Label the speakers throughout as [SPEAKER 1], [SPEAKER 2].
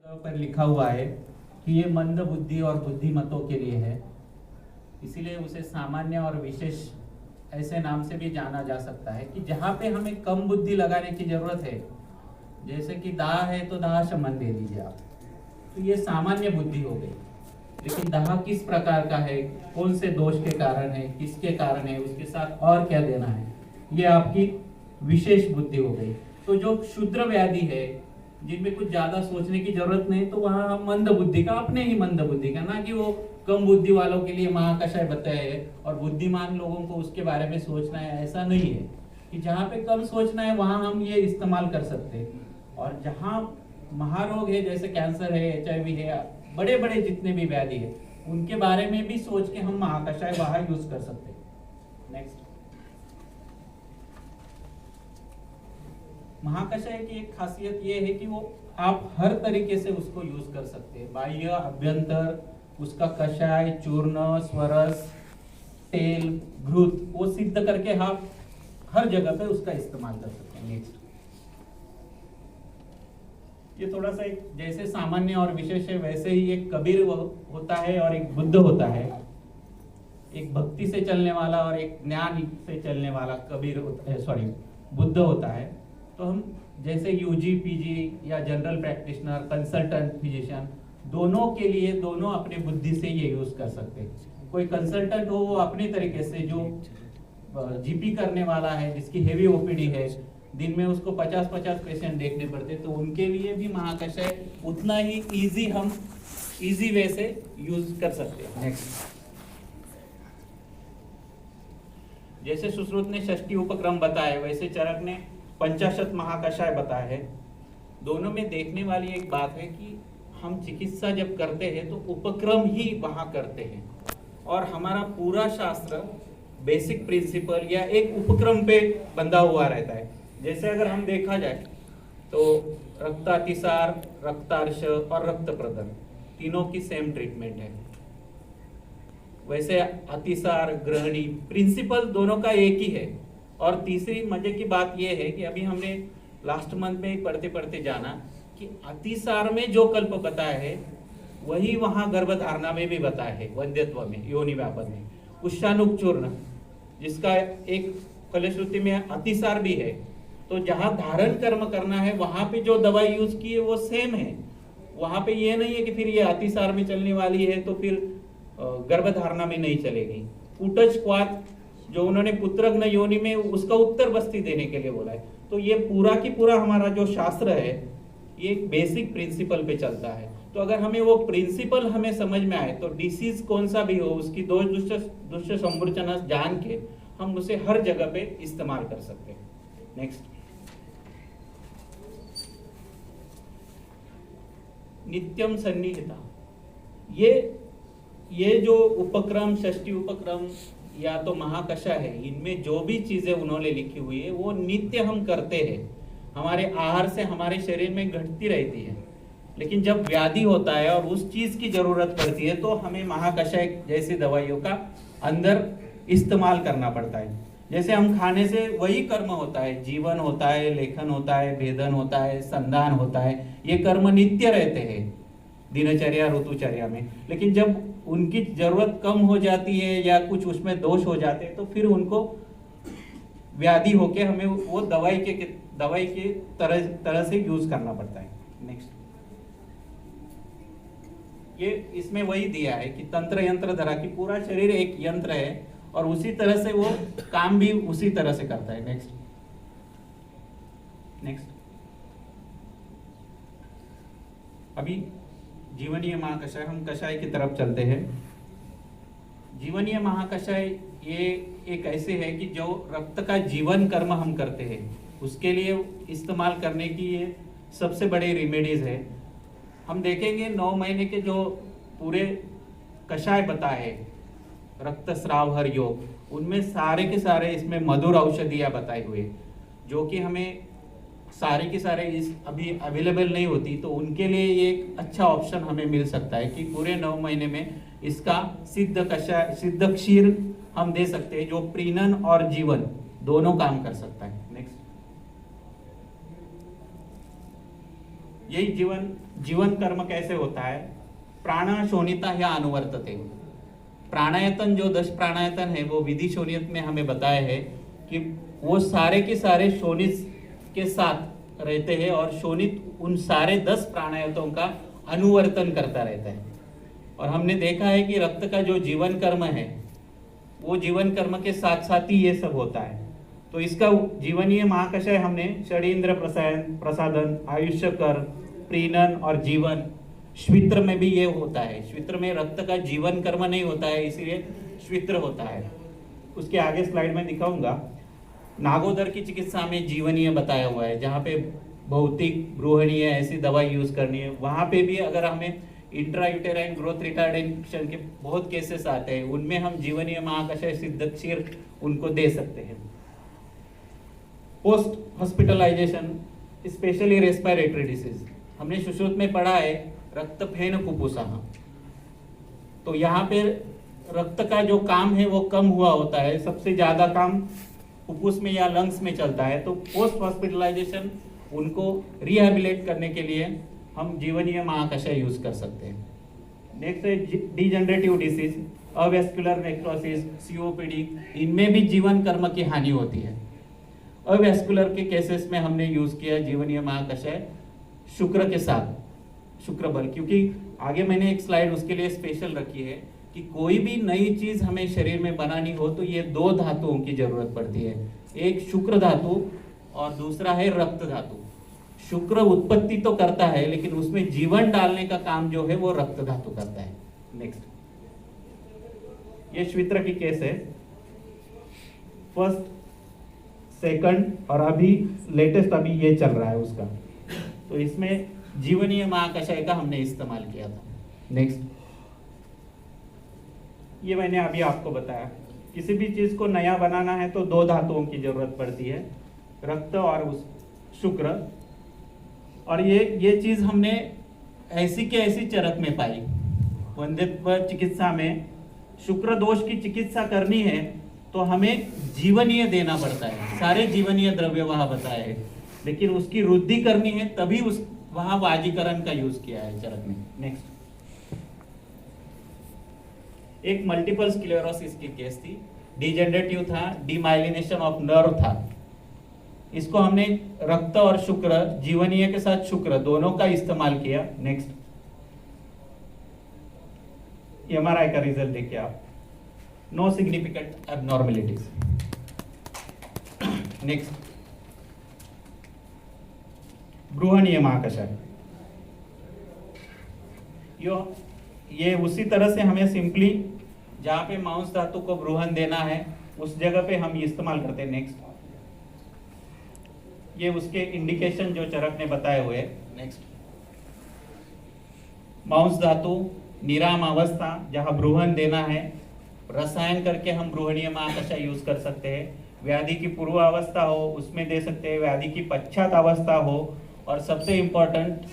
[SPEAKER 1] पर लिखा हुआ है कि ये मंद बुद्धि और बुद्धिमतों के लिए है, इसीलिए उसे सामान्य और विशेष ऐसे नाम से भी जाना जा सकता है कि जहाँ पे हमें कम बुद्धि लगाने की जरूरत है, जैसे कि दाह है तो दाह शमन दे दीजिए आप, तो ये सामान्य बुद्धि हो गई। लेकिन दाह किस प्रकार का है, कौन से दोष के कारण है, किसके कारण है, उसके साथ और क्या देना है, ये आपकी विशेष बुद्धि हो गई। तो जो क्षुद्र व्याधि है, जिनमें कुछ ज्यादा सोचने की जरूरत नहीं, तो वहां हम मंद बुद्धि का, अपने ही मंद बुद्धि का, ना कि वो कम बुद्धि वालों के लिए महाकषाय बताया है और बुद्धिमान लोगों को उसके बारे में सोचना है, ऐसा नहीं है। कि जहाँ पे कम सोचना है वहां हम ये इस्तेमाल कर सकते हैं, और जहाँ महारोग है जैसे कैंसर है, HIV है, बड़े बड़े जितने भी व्याधि है, उनके बारे में भी सोच के हम महाकषाय वहां यूज कर सकते हैं। नेक्स्ट, महाकषाय की एक खासियत ये है कि वो आप हर तरीके से उसको यूज कर सकते हैं, बाह्य अभ्यंतर, उसका कषाय, चूर्ण, स्वरस, तेल, घृत, वो सिद्ध करके आप हर जगह पे उसका इस्तेमाल कर सकते हैं। नेक्स्ट, ये थोड़ा सा एक जैसे सामान्य और विशेष है, वैसे ही एक कबीर होता है और एक बुद्ध होता है, एक भक्ति से चलने वाला और एक ज्ञान से चलने वाला कबीर बुद्ध होता है। तो हम जैसे UG, PG या जनरल प्रैक्टिशनर, कंसल्टेंट फिजिशियन, दोनों के लिए दोनों अपने बुद्धि से ये यूज कर सकते हैं। कोई कंसल्टेंट हो वो अपने तरीके से, जो GP करने वाला है, जिसकी हेवी OPD है, दिन में उसको 50-50 पेशेंट देखने पड़ते, तो उनके लिए भी महाकषाय उतना ही इजी वे से यूज कर सकते हैं। नेक्स्ट, जैसे सुश्रुत ने 60 उपक्रम बताए, वैसे चरक ने 50 महाकषाय बताए हैं। दोनों में देखने वाली एक बात है कि हम चिकित्सा जब करते हैं तो उपक्रम ही वहां करते हैं, और हमारा पूरा शास्त्र बेसिक प्रिंसिपल या एक उपक्रम पे बंधा हुआ रहता है। जैसे अगर हम देखा जाए तो रक्तातिसार, रक्तार्श और रक्त प्रदन, तीनों की सेम ट्रीटमेंट है। वैसे अतिसार, ग्रहणी, प्रिंसिपल दोनों का एक ही है। और तीसरी मजे की बात यह है कि अभी हमने लास्ट मंथ में पढ़ते पढ़ते जाना कि अतिसार में जो कल्प बताया है वही वहां गर्भधारणा में भी बताया है, वंध्यत्व में, योनि व्यापन में। कुशानुक चूर्ण, जिसका एक फलश्रुति में अतिसार भी है, तो जहां धारण कर्म करना है वहां पे जो दवाई यूज की है वो सेम है। वहां पे ये नहीं है कि फिर ये अतिसार में चलने वाली है तो फिर गर्भधारणा में नहीं चलेगी। कुटज क्वात, जो उन्होंने पुत्रघ्न योनि में, उसका उत्तर बस्ती देने के लिए बोला है। तो ये पूरा की पूरा हमारा जो शास्त्र है ये बेसिक प्रिंसिपल पे चलता है। तो अगर हमें वो प्रिंसिपल हमें समझ में आए तो डिसीज कौन सा भी हो, उसकी दोष दुष्ट संवृचना जान के हम उसे हर जगह पे इस्तेमाल कर सकते हैं। नेक्स्ट, नित्यम सन्निहिता, ये जो उपक्रम, 60 उपक्रम या तो महाकषाय है, इनमें जो भी चीजें उन्होंने लिखी हुई है वो नित्य हम करते हैं, हमारे आहार से हमारे शरीर में घटती रहती है। लेकिन जब व्याधि होता है और उस चीज की जरूरत पड़ती है तो हमें महाकषाय जैसी दवाइयों का अंदर इस्तेमाल करना पड़ता है। जैसे हम खाने से वही कर्म होता है, जीवन होता है, लेखन होता है, भेदन होता है, संधान होता है, ये कर्म नित्य रहते हैं दिनचर्या, ऋतुचर्या में। लेकिन जब उनकी जरूरत कम हो जाती है या कुछ उसमें दोष हो जाते हैं तो फिर उनको व्याधि होके हमें वो दवाई के तरह से यूज करना पड़ता है। नेक्स्ट, ये इसमें वही दिया है कि तंत्र यंत्र धरा, कि पूरा शरीर एक यंत्र है और उसी तरह से वो काम भी उसी तरह से करता है। नेक्स्ट, अभी जीवनीय महाकषाय, हम कषाय की तरफ चलते हैं। जीवनीय महाकषाय ये एक ऐसे है कि जो रक्त का जीवन कर्म हम करते हैं उसके लिए इस्तेमाल करने की ये सबसे बड़े रेमेडीज है। हम देखेंगे 9 महीने के जो पूरे कषाय बताए, रक्त स्राव हर योग, उनमें सारे के सारे इसमें मधुर औषधियाँ बताई हुई, जो कि हमें सारे के सारे इस अभी अवेलेबल नहीं होती, तो उनके लिए ये एक अच्छा ऑप्शन हमें मिल सकता है कि पूरे 9 महीने में इसका सिद्ध कषाय, सिद्ध क्षीर हम दे सकते हैं, जो प्रीणन और जीवन दोनों काम कर सकता है। नेक्स्ट, यही जीवन कर्म कैसे होता है? प्राण शोणिता या अनुवर्तते। प्राणायतन जो 10 प्राणायतन है वो विधि शोणित में हमें बताया है कि वो सारे के सारे शोणित के साथ रहते हैं और शोणित उन सारे 10 प्राणायतों का अनुवर्तन करता रहता है। और हमने देखा है कि रक्त का जो जीवन कर्म है वो जीवन कर्म के साथ साथ ही ये सब होता है। तो इसका जीवनीय महाकषाय हमने षडींद्र प्रसादन, आयुष्य कर, प्रीणन और जीवन, श्वित्र में भी ये होता है। श्वित्र में रक्त का जीवन कर्म नहीं होता है, इसीलिए श्वित्र होता है। उसके आगे स्लाइड में दिखाऊंगा। नागोदर की चिकित्सा में जीवनीय बताया हुआ है, जहाँ पे भौतिक ब्रूहणीय ऐसी दवाई यूज करनी है, वहाँ पे भी अगर हमें इंट्रायूटेराइन ग्रोथ रिटार्डेशन के बहुत केसेस आते हैं, उनमें हम जीवनीय महाकषाय सिद्धक्षीर उनको दे सकते हैं। Post hospitalization specially respiratory disease, हमने सुश्रुत में पढ़ा है रक्तफेन कुपोषण। तो यहाँ पे रक्त का जो काम है वो कम हुआ होता है, सबसे ज्यादा काम फुफ्फुस में या लंग्स में चलता है। तो पोस्ट हॉस्पिटलाइजेशन उनको रिहेबिलिटेट करने के लिए हम जीवनीय महाकषाय यूज कर सकते हैं। नेक्स्ट है degenerative disease, avascular necrosis, COPD, इनमें भी जीवन कर्म की हानि होती है। अवेस्कुलर के केसेस में हमने यूज किया जीवनीय महाकषाय शुक्र के साथ, शुक्र बल, क्योंकि आगे मैंने एक स्लाइड उसके लिए स्पेशल रखी है कि कोई भी नई चीज हमें शरीर में बनानी हो तो ये 2 धातुओं की जरूरत पड़ती है, एक शुक्र धातु और दूसरा है रक्त धातु। शुक्र उत्पत्ति तो करता है लेकिन उसमें जीवन डालने का काम जो है वो रक्त धातु करता है। नेक्स्ट, ये श्वित्र की केस है, फर्स्ट, सेकंड और अभी लेटेस्ट अभी ये चल रहा है उसका। तो इसमें जीवनीय महाकषाय का हमने इस्तेमाल किया था। नेक्स्ट, ये मैंने अभी आपको बताया, किसी भी चीज को नया बनाना है तो 2 धातुओं की जरूरत पड़ती है, रक्त और उस शुक्र। और ये चीज हमने ऐसी के ऐसी चरक में पाई। वंध्यत्व चिकित्सा में शुक्र दोष की चिकित्सा करनी है तो हमें जीवनीय देना पड़ता है, सारे जीवनीय द्रव्य वहां बताए हैं, लेकिन उसकी वृद्धि करनी है तभी उस वहां वाजीकरण का यूज किया है चरक में। नेक्स्ट, एक मल्टीपल स्क्लेरोसिस की केस थी, डिजेनरेटिव था, डीमाइलिनेशन ऑफ नर्व था। इसको हमने रक्त और शुक्र, जीवनीय के साथ शुक्र दोनों का इस्तेमाल किया। नेक्स्ट, एमआरआई का रिजल्ट देखिए आप, नो सिग्निफिकेंट एबनॉर्मेलिटीज। नेक्स्ट, ब्रूहणीय महाकषाय, ये उसी तरह से हमें सिंपली जहां पे मांस धातु को ब्रूहन देना है उस जगह पे हम इस्तेमाल करते हैं। नेक्स्ट, ये उसके इंडिकेशन जो चरक ने बताए हुए। नेक्स्ट, मांस धातु निराम अवस्था जहां ब्रूहन देना है, रसायन करके हम ब्रूहणीय महाकषाय यूज कर सकते हैं। व्याधि की पूर्व अवस्था हो उसमें दे सकते हैं, व्याधि की पश्चात अवस्था हो, और सबसे इम्पोर्टेंट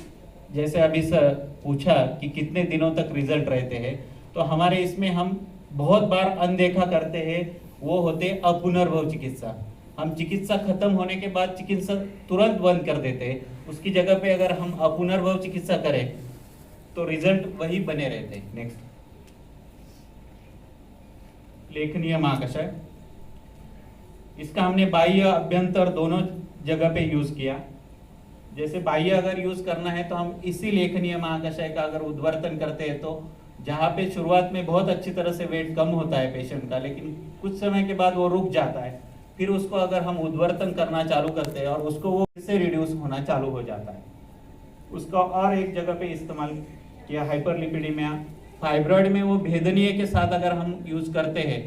[SPEAKER 1] जैसे अभी सर पूछा कि कितने दिनों तक रिजल्ट रहते हैं, तो हमारे इसमें हम बहुत बार अनदेखा करते हैं, वो होते अपुनर्भव चिकित्सा। हम चिकित्सा खत्म होने के बाद चिकित्सा तुरंत बंद कर देते हैं, उसकी जगह पे अगर हम अपुनर्भव चिकित्सा करें तो रिजल्ट वही बने रहते हैं। नेक्स्ट, लेखनीय महाकषाय, इसका हमने बाह्य अभ्यंतर दोनों जगह पे यूज किया। जैसे बाह्य अगर यूज करना है तो हम इसी लेखनीय महाकषाय का अगर उद्वर्तन करते हैं तो जहाँ पे शुरुआत में बहुत अच्छी तरह से वेट कम होता है पेशेंट का, लेकिन कुछ समय के बाद वो रुक जाता है, फिर उसको अगर हम उद्वर्तन करना चालू करते हैं और उसको वो फिर से रिड्यूस होना चालू हो जाता है। उसका और एक जगह पे इस्तेमाल किया, हाइपरलिपिडीमिया, फाइब्रॉइड में वो भेदनीय के साथ अगर हम यूज करते हैं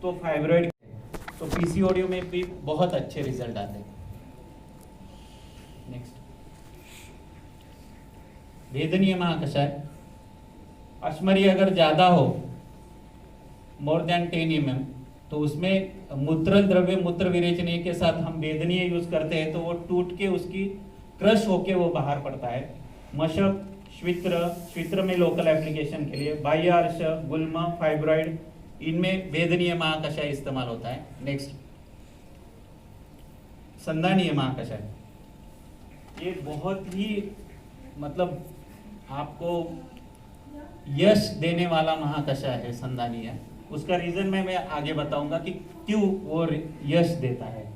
[SPEAKER 1] तो फाइब्रॉइड, तो पीसीओडी में भी बहुत अच्छे रिजल्ट आते हैं। नेक्स्ट, भेदनीय महाकषाय, अश्मरी अगर ज्यादा हो मोर देन 10 mm तो उसमें मूत्र द्रव्य मूत्र विरेचनीय के साथ हम वेदनीय यूज करते हैं तो वो टूट के उसकी क्रश होके वो बाहर पड़ता है। मशक, श्वित्र में लोकल एप्लीकेशन के लिए, बाह्य अर्श, गुल्म, फाइब्रॉइड, इनमें वेदनीय महाकषाय इस्तेमाल होता है। नेक्स्ट, संधानीय महाकषाय, ये बहुत ही मतलब आपको यश देने वाला महाकषाय है संधानीय। उसका रीजन मैं आगे बताऊंगा कि क्यों वो यश देता है।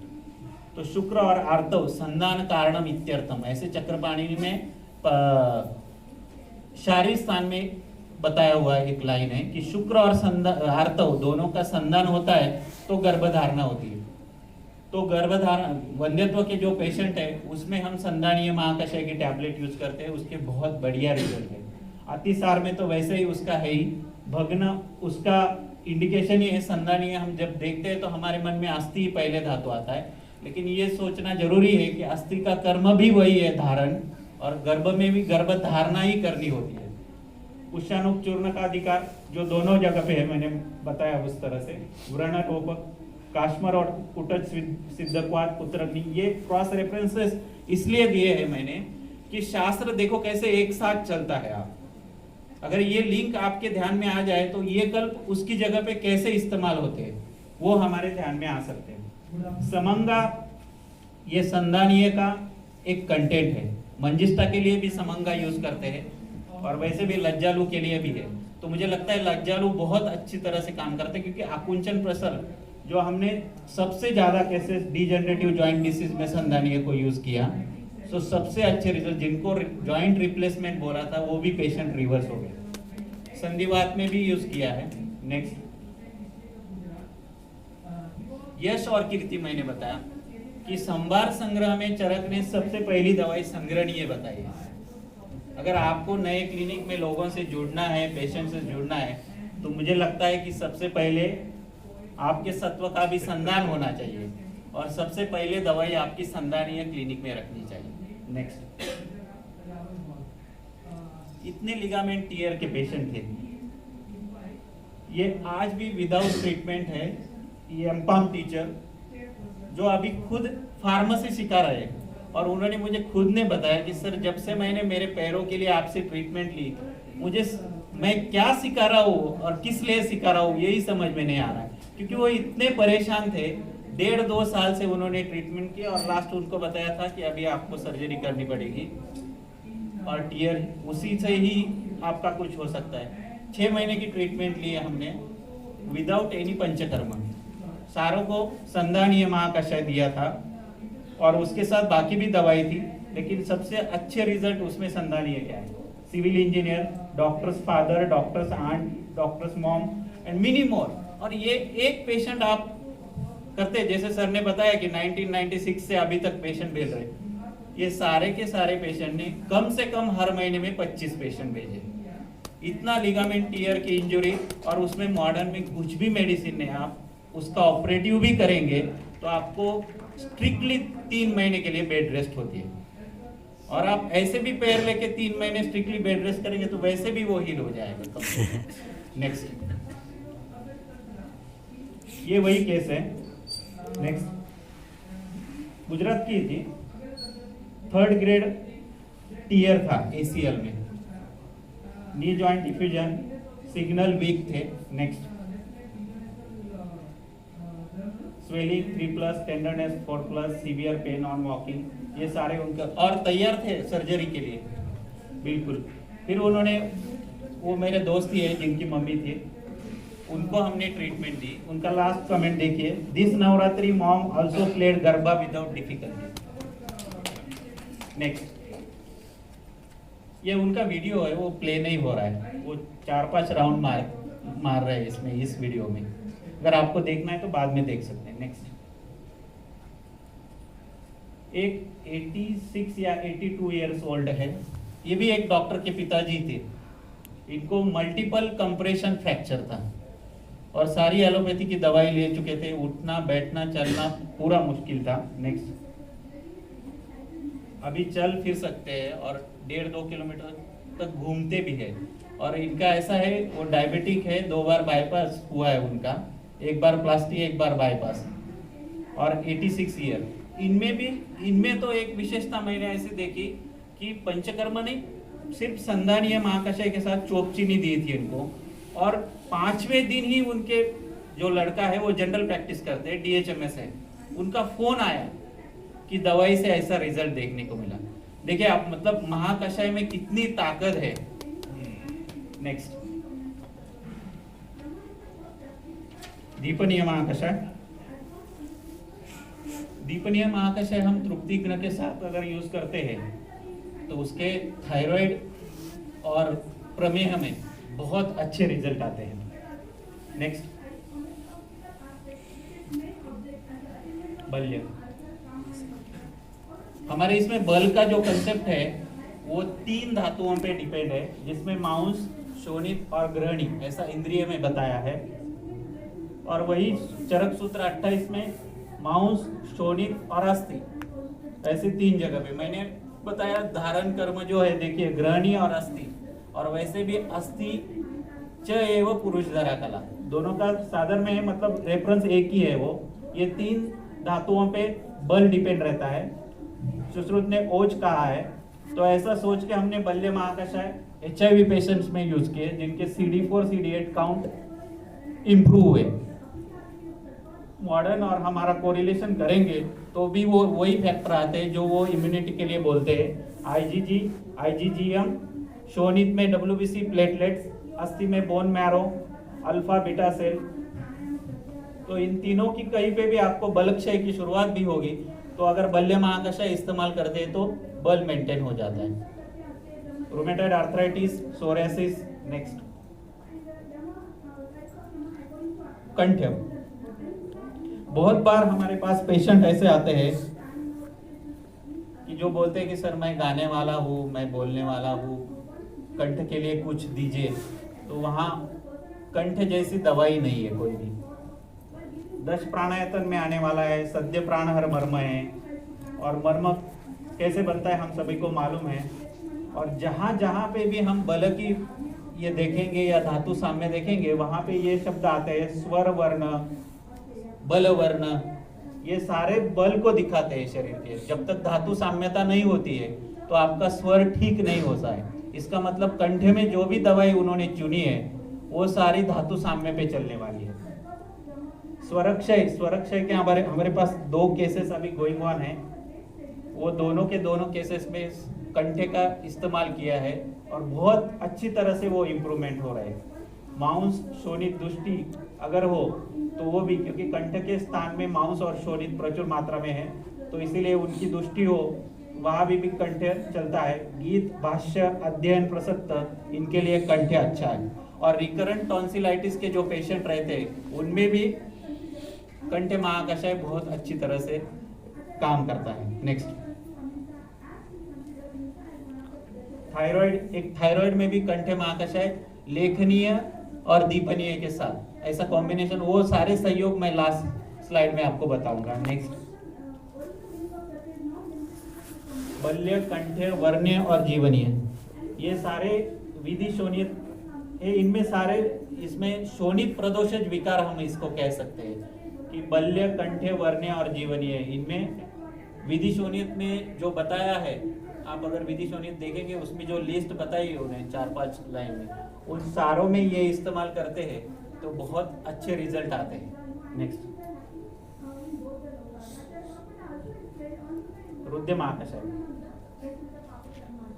[SPEAKER 1] तो शुक्र और आर्तव संधान कारणम इत्यर्थम, ऐसे चक्रपाणि में शारीर स्थान में बताया हुआ एक लाइन है कि शुक्र और आर्तव दोनों का संधान होता है तो गर्भधारणा होती है। तो गर्भधारण वंध्यत्व के जो पेशेंट है उसमें हम संधानीय महाकषाय की टैबलेट यूज करते हैं, उसके बहुत बढ़िया रिजल्ट है। अतिसार में तो वैसे ही उसका है ही, भग्न उसका इंडिकेशन ही है। संधानीय हम जब देखते हैं तो हमारे मन में अस्थि ही पहले धातु आता है, लेकिन ये सोचना जरूरी है कि अस्थि का कर्म भी वही है धारण, और गर्भ में भी गर्भ धारणा ही करनी होती है। पुष्यानुक चूर्ण का अधिकार जो दोनों जगह पे है, मैंने बताया उस तरह से। व्रण टोपक काश्मर और कुटज सिद्धत्वाद पुत्रग्नि, ये क्रॉस रेफरेंसेस इसलिए दिए हैं मैंने कि शास्त्र देखो कैसे एक साथ चलता है। आप अगर ये लिंक आपके ध्यान में आ जाए तो ये कल्प उसकी जगह पे कैसे इस्तेमाल होते हैं वो हमारे ध्यान में आ सकते हैं। समंगा ये संधानीय का एक कंटेंट है। मंजिष्ठा के लिए भी समंगा यूज करते हैं और वैसे भी लज्जालु के लिए भी है। तो मुझे लगता है लज्जालु बहुत अच्छी तरह से काम करते हैं, क्योंकि आकुंचन प्रसर जो हमने सबसे ज्यादा केसेस डिजेनरेटिव जॉइंट डिसीज में संधानीय को यूज किया, तो सबसे अच्छे रिजल्ट, जिनको जॉइंट रिप्लेसमेंट बोला था वो भी पेशेंट रिवर्स हो गए। संधिवात में भी यूज किया है। नेक्स्ट, यश और कीर्ति मैंने बताया कि संभार संग्रह में चरक ने सबसे पहली दवाई संग्रहणीय बताई है। अगर आपको नए क्लिनिक में लोगों से जुड़ना है, पेशेंट से जुड़ना है, तो मुझे लगता है कि सबसे पहले आपके सत्व का भी संधान होना चाहिए और सबसे पहले दवाई आपकी संधानीय क्लिनिक में रखनी चाहिए। नेक्स्ट, इतने लिगामेंट टीयर के पेशेंट थे, ये आज भी विदाउट ट्रीटमेंट है। ये एमपाम टीचर जो अभी खुद फार्मेसी सिखा रहे हैं, और उन्होंने मुझे खुद ने बताया कि सर जब से मैंने मेरे पैरों के लिए आपसे ट्रीटमेंट ली, मुझे मैं क्या सिखा रहा हूँ और किस लिए सिखा रहा हूँ यही समझ में नहीं आ रहा है। क्योंकि वो इतने परेशान थे, 1.5-2 साल से उन्होंने ट्रीटमेंट किया और लास्ट उनको बताया था कि अभी आपको सर्जरी करनी पड़ेगी और टीयर उसी से ही आपका कुछ हो सकता है। 6 महीने की ट्रीटमेंट ली है हमने विदाउट एनी पंचकर्म। सारों को संधानीय महाकषाय दिया था और उसके साथ बाकी भी दवाई थी, लेकिन सबसे अच्छे रिजल्ट उसमें संधानीय क्या है। Civil engineer, doctors father, doctors aunt, doctors mom and many more. और ये एक पेशेंट आप करते, जैसे सर ने बताया कि 1996 से अभी तक पेशेंट भेज रहे, ये सारे के सारे पेशेंट ने कम से कम हर महीने में 25 पेशेंट भेजे। इतना लिगामेंट टीयर की इंजरी, और उसमें मॉडर्न में कुछ भी मेडिसिन नहीं, आप उसका ऑपरेटिव भी करेंगे तो आपको स्ट्रिक्टली 3 महीने के लिए बेड रेस्ट होती है। और आप ऐसे भी पैर लेके 3 महीने स्ट्रिक्टली बेड रेस्ट करेंगे तो वैसे भी वो हील हो जाएगा। नेक्स्ट, ये वही केस है। नेक्स्ट, गुजरात की थी, 3rd ग्रेड टीयर था ACL में, knee joint diffusion, signal weak थे। Next, swelling 3+, tenderness 4+, severe pain on walking, ये सारे उनका, और तैयार थे सर्जरी के लिए बिल्कुल। फिर उन्होंने, वो मेरे दोस्त ही है जिनकी मम्मी थी, उनको हमने ट्रीटमेंट दी। उनका लास्ट कमेंट देखिए, this Navratri mom also played garba without difficulty. Next, ये उनका वीडियो है, वो प्ले नहीं हो रहा है, वो 4-5 राउंड मार रहे हैं इसमें, इस वीडियो में। अगर आपको देखना है तो बाद में देख सकते हैं। नेक्स्ट, एक 86 या 82 इयर्स ओल्ड है, ये भी एक डॉक्टर के पिताजी थे। इनको मल्टीपल कंप्रेशन फ्रैक्चर था और सारी एलोपैथी की दवाई ले चुके थे, उठना बैठना चलना पूरा मुश्किल था। नेक्स्ट, अभी चल फिर सकते हैं और 1.5-2 किलोमीटर तक घूमते भी है। और इनका ऐसा है, वो डायबिटिक है, 2 बार बाईपास हुआ है उनका, 1 बार प्लास्टी 1 बार बाईपास, और 86 ईयर। इनमें तो एक विशेषता मैंने ऐसे देखी कि पंचकर्म नहीं, सिर्फ संधानीय महाकषाय के साथ चोपचीनी दी थी इनको, और 5वें दिन ही उनके जो लड़का है वो जनरल प्रैक्टिस करते हैं, DHMS है, उनका फोन आया कि दवाई से ऐसा रिजल्ट देखने को मिला। देखिए आप, मतलब महाकषाय में कितनी ताकत है। नेक्स्ट, दीपनीय महाकषाय। दीपनीय महाकषाय हम तृप्तिग्न के साथ अगर यूज करते हैं तो उसके थायराइड और प्रमेह में बहुत अच्छे रिजल्ट आते हैं। नेक्स्ट, बल्य। हमारे इसमें बल का जो कंसेप्ट है वो 3 धातुओं पे डिपेंड है, जिसमें मांस, शोणित और ग्रहणी ऐसा इंद्रिय में बताया है। और वही चरक सूत्र 28 में मांस, शोणित और अस्थि ऐसे 3 जगह पे मैंने बताया। धारण कर्म जो है देखिए ग्रहणी और अस्थि, और वैसे भी अस्थि च एव पुरुष धरा कला, दोनों का साधन में है, मतलब रेफरेंस एक ही है। वो ये 3 धातुओं पे बल डिपेंड रहता है। सुश्रुत ने ओज कहा है, तो ऐसा सोच के हमने बल्य महाकषाय HIV पेशेंट्स में यूज किए जिनके CD4 CD8 काउंट इंप्रूव हुए। मॉडर्न और हमारा कोरिलेशन करेंगे तो भी वो वही फैक्टर आते हैं जो वो इम्यूनिटी के लिए बोलते हैं। IgG, IgGM, शोणित में WBC प्लेटलेट्स, अस्थि में bone marrow, alpha beta cell. तो इन तीनों की कहीं पे भी आपको बलक्षय की शुरुआत भी होगी तो अगर बल्य महाकषाय इस्तेमाल करते हैं तो बल मेंटेन हो जाता है। Rheumatoid arthritis, psoriasis. नेक्स्ट, कंठ। बहुत बार हमारे पास पेशेंट ऐसे आते हैं कि जो बोलते हैं कि सर मैं गाने वाला हूँ, मैं बोलने वाला हूँ, कंठ के लिए कुछ दीजिए। तो वहाँ कंठ जैसी दवाई नहीं है कोई भी। 10 प्राणायतन में आने वाला है, सद्य प्राणहर मर्म है, और मर्म कैसे बनता है हम सभी को मालूम है। और जहाँ जहाँ पे भी हम बल की ये देखेंगे या धातु साम्य देखेंगे वहाँ पे ये शब्द आते हैं, स्वर वर्ण, बल वर्ण। ये सारे बल को दिखाते हैं शरीर के। जब तक धातु साम्यता नहीं होती है तो आपका स्वर ठीक नहीं होता है। इसका मतलब कंठ में जो भी दवाई उन्होंने चुनी है वो सारी धातु साम्य पे चलने वाली है। स्वरक्षय, स्वरक्षय के हमारे पास 2 केसेस अभी गोइंग ऑन है। वो दोनों के दोनों केसेस में कंठे का इस्तेमाल किया है और बहुत अच्छी तरह से वो इम्प्रूवमेंट हो रहा है। मांस, शोणित, दुष्टि अगर हो तो वो भी, क्योंकि कंठ के स्थान में मांस और शोणित प्रचुर मात्रा में है तो इसीलिए उनकी दुष्टि हो वहाँ भी कंठ चलता है। गीत, भाष्य, अध्ययन, प्रसक्त, इनके लिए कंठ अच्छा है। और रिकरेंट टॉन्सिलाइटिस के जो पेशेंट रहते हैं उनमें भी कंठ महाकषाय बहुत अच्छी तरह से काम करता है। Next, thyroid. एक थायराइड में भी कंठ महाकषाय लेखनीय और दीपनीय के साथ ऐसा कॉम्बिनेशन, वो सारे सहयोग मैं लास्ट स्लाइड में आपको बताऊंगा। नेक्स्ट, बल्य, कंठ्य, वर्ण्य और जीवनीय, ये सारे विधि शोणित, इनमें सारे, इसमें शोणित प्रदोषज विकार हम इसको कह सकते हैं कि बल्य, कंठ्य, वर्ण्य और जीवनीय। इनमें विधि शोणित में जो बताया है, आप अगर विधि शोणित देखेंगे उसमें जो लिस्ट बताई है उन्हें 4-5 लाइन में, उन सारों में ये इस्तेमाल करते हैं तो बहुत अच्छे रिजल्ट आते हैं। नेक्स्ट, रुद्र महाकषाय।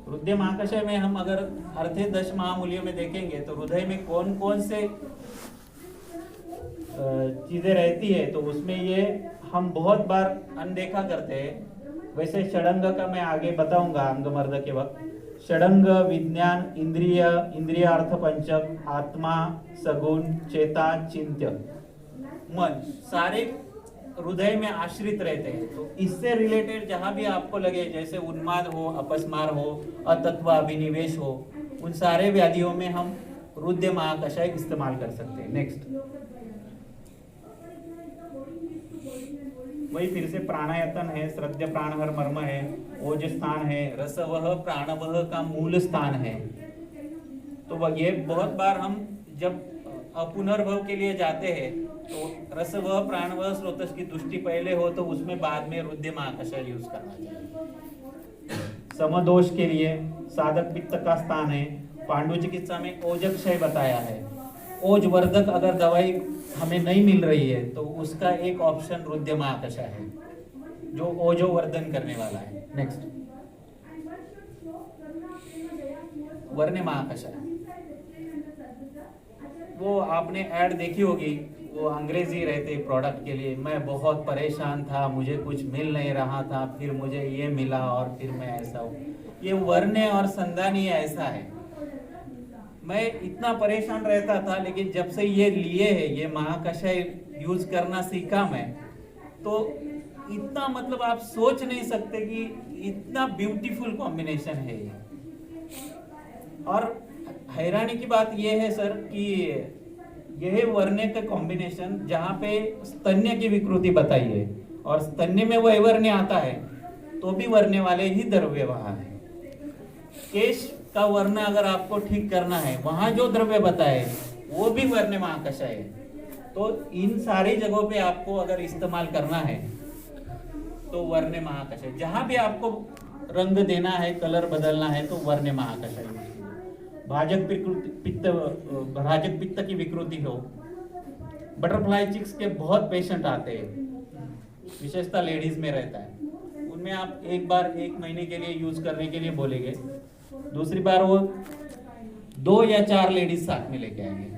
[SPEAKER 1] रुद्र महाकषाय में हम अगर अर्थे 10 महामूल्यों में देखेंगे तो हृदय में कौन कौन से चीजें रहती है तो उसमें ये हम बहुत बार अनदेखा करते हैं। वैसे षडंग का मैं आगे बताऊंगा अंगमर्द के वक्त। षडंग, विज्ञान, इंद्रिय, इंद्रियार्थ पंचक, आत्मा, सगुण, चेता, चिंत्य, मन, सारे हृदय में आश्रित रहते हैं। तो इससे रिलेटेड जहां भी आपको लगे, जैसे उन्माद हो, अपस्मार हो, अतत्व अभिनिवेश हो, उन सारे व्याधियों में हम रुद्र महाकषाय इस्तेमाल कर सकते हैं। नेक्स्ट, वही फिर से प्राणायतन है, श्रद्ध प्राणहर मर्म है, ओज स्थान है, रसवह प्राणवह का मूल स्थान है। तो ये बहुत बार हम जब पुनर्भव के लिए जाते हैं तो रसवह प्राणवह स्रोतस की दृष्टि पहले हो तो उसमें बाद में रुद्र महाकषाय यूज करना चाहिए। समदोष के लिए साधक पित्त का स्थान है। पांडु चिकित्सा में ओजक्षय बताया है। ओज वर्धक अगर दवाई हमें नहीं मिल रही है तो उसका एक ऑप्शन रुद्र महाकषाय है जो ओजो वर्धन करने वाला है। नेक्स्ट, वर्ण महाकशा। वो आपने ऐड देखी होगी, वो अंग्रेजी रहते प्रोडक्ट के लिए, मैं बहुत परेशान था, मुझे कुछ मिल नहीं रहा था, फिर मुझे ये मिला और फिर मैं ऐसा हूँ। ये वर्ण और संधान ही ऐसा है। मैं इतना परेशान रहता था, लेकिन जब से ये लिए है, ये महाकषाय यूज करना सीखा मैं, तो इतना मतलब आप सोच नहीं सकते कि इतना ब्यूटीफुल कॉम्बिनेशन है ये। और हैरानी की बात यह है सर कि यह वर्ण का कॉम्बिनेशन जहाँ पे स्तन्य की विकृति बताई है और स्तन्य में वह वर्ण आता है, तो भी वर्ण वाले ही द्रव्य वहां है। केश का वर्ण अगर आपको ठीक करना है, वहां जो द्रव्य बताए वो भी वर्ण महाकषाय है। तो इन सारी जगहों पे आपको अगर इस्तेमाल करना है तो वर्ण महाकषाय। जहां भी आपको रंग देना है, कलर बदलना है, तो वर्ण महाकषाय। भाजक पित्त की विकृति हो, बटरफ्लाई चिक्स के बहुत पेशेंट आते हैं, विशेषता लेडीज में रहता है। उनमें आप एक बार 1 महीने के लिए यूज करने के लिए बोलेंगे, दूसरी बार वो 2 या 4 लेडीज साथ में लेके आएंगे।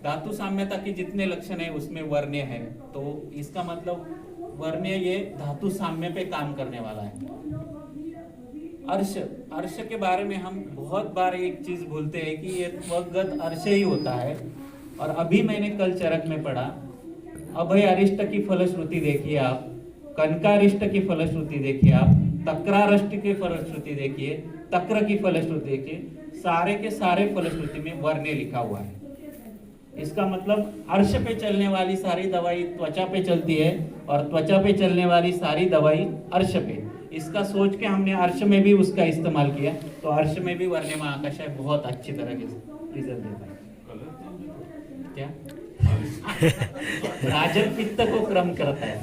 [SPEAKER 1] धातु साम्यता के जितने लक्षण है उसमें वर्ण्य है, तो इसका मतलब वर्ण्य ये धातु साम्य पे काम करने वाला है। अर्श के बारे में हम बहुत बार एक चीज भूलते हैं कि ये त्वगत अर्श ही होता है। और अभी मैंने कल चरक में पढ़ा, अभय अरिष्ट की फलश्रुति देखिए आप, कनकारिष्ट की फलश्रुति देखिए आप, तक्रारिष्ट की फलश्रुति देखिए, तक्र की फलश्रुति देखिए, सारे के सारे फलश्रुति में वर्ण्य लिखा हुआ है। इसका मतलब अर्श पे चलने वाली सारी दवाई त्वचा पे चलती है और त्वचा पे चलने वाली सारी दवाई अर्श पे। इसका सोच के हमने अर्श में भी उसका इस्तेमाल किया, तो अर्श में भी वर्ण महाकषाय बहुत अच्छी तरह के रिजल्ट देता है। क्या राजन पित्त को क्रम करता है,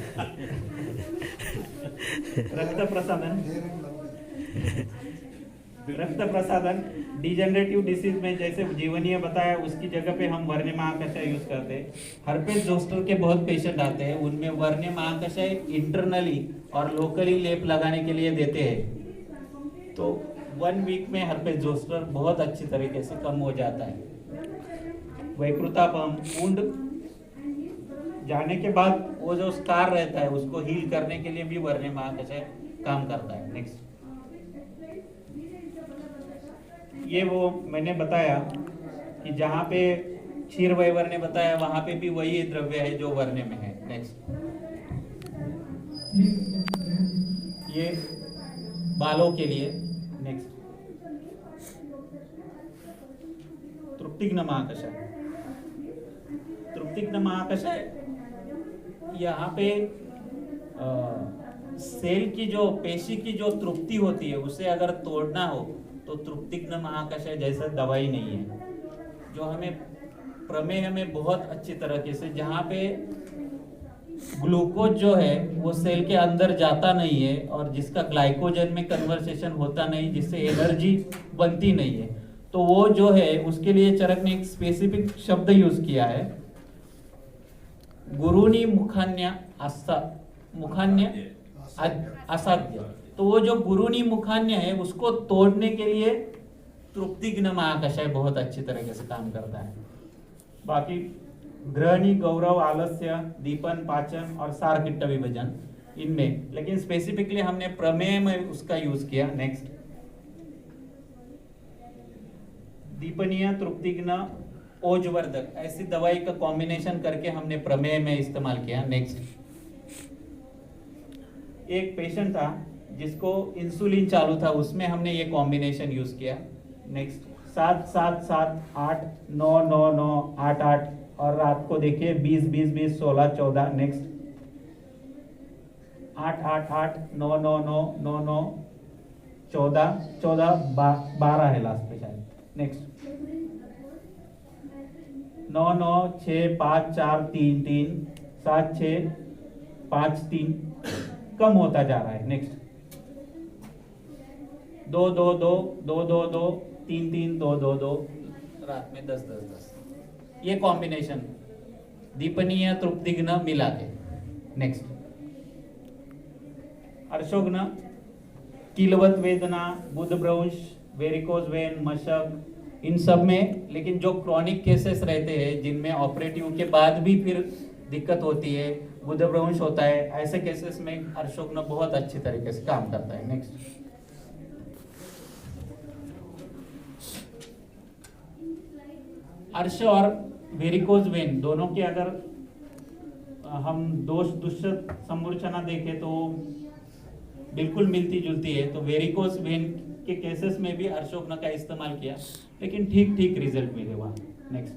[SPEAKER 1] रक्त प्रसादन डिजेनरेटिव डिसीज में जैसे जीवनीय बताया, उसकी जगह पे हम वर्ण महाकषाय यूज करते हैं। हर्पेस जोस्टर के बहुत पेशेंट आते हैं, उनमें वर्ण महाकषाय इंटरनली और लोकली लेप लगाने के लिए देते हैं, तो 1 वीक में हर्पेस जोस्टर बहुत अच्छी तरीके से कम हो जाता है। वैकृतापम, वुंड जाने के बाद वो जो स्कार रहता है उसको हील करने के लिए भी वर्ण महाकषाय काम करता है। नेक्स्ट, ये वो मैंने बताया कि जहाँ पे क्षीर वैवर ने बताया वहां पे भी वही द्रव्य है जो वर्ण में है। नेक्स्ट, ये बालों के लिए। नेक्स्ट, तृप्तिग्न महाकषाय। तृप्तिग्न महाकषाय यहाँ पे सेल की जो पेशी की जो तृप्ति होती है उसे अगर तोड़ना हो तो तृप्तिग्न महाकषाय जैसा दवाई नहीं है, जो हमें प्रमेह में बहुत अच्छी तरीके से, जहाँ पे ग्लूकोज जो है वो सेल के अंदर जाता नहीं है और जिसका ग्लाइकोजन में कन्वर्सेशन होता नहीं, जिससे एनर्जी बनती नहीं है, तो वो जो है उसके लिए चरक ने एक स्पेसिफिक शब्द यूज किया है, गुरुनी मुखान्य असाध्य। तो वो जो गुरुनी मुखान्य है उसको तोड़ने के लिए तृप्तिग्न महाकषाय बहुत अच्छी तरीके से काम करता है। बाकी ग्रहणी, गौरव, आलस्य, दीपन, पाचन और सारकिट्ट विभजन इनमें, लेकिन स्पेसिफिकली हमने प्रमेय में उसका यूज किया। नेक्स्ट, दीपनीय, तृप्तिग्न, ओजवर्धक ऐसी दवाई का कॉम्बिनेशन करके हमने प्रमेय में इस्तेमाल किया। नेक्स्ट, एक पेशेंट था जिसको इंसुलिन चालू था, उसमें हमने ये कॉम्बिनेशन यूज किया। नेक्स्ट, 7 7 7 8 9 9 9 8 8 और रात को देखिए 20 20 20 16 14। नेक्स्ट, 8 8 8 9 9 9 9 9 14 14 12 है लास्ट पे शायद। नेक्स्ट, 9 9 6 5 4 3 3 7 6 5 3 कम होता जा रहा है। नेक्स्ट, 2 2 2 2 2 2 3 3 2 2 2 रात में 10 10 10, ये कॉम्बिनेशन दीपनीय तृप्तिग्न मिला के। नेक्स्ट, अर्शोग्न, किलवत वेदना, बुधभ्रंश, वेरिकोज वेन, मशक, इन सब में। लेकिन जो क्रॉनिक केसेस रहते हैं जिनमें ऑपरेटिव के बाद भी फिर दिक्कत होती है, गुदभ्रंश होता है, ऐसे केसेस में अशोकन बहुत अच्छी तरीके से काम करता है। नेक्स्ट, अर्श और वेरिकोज वेन दोनों के अगर हम दोष दुष्ट संमूर्छना देखें तो बिल्कुल मिलती जुलती है। तो वेरिकोज वेन के केसेस में भी अशोकन का इस्तेमाल किया, लेकिन ठीक ठीक रिजल्ट मिले वहां। नेक्स्ट,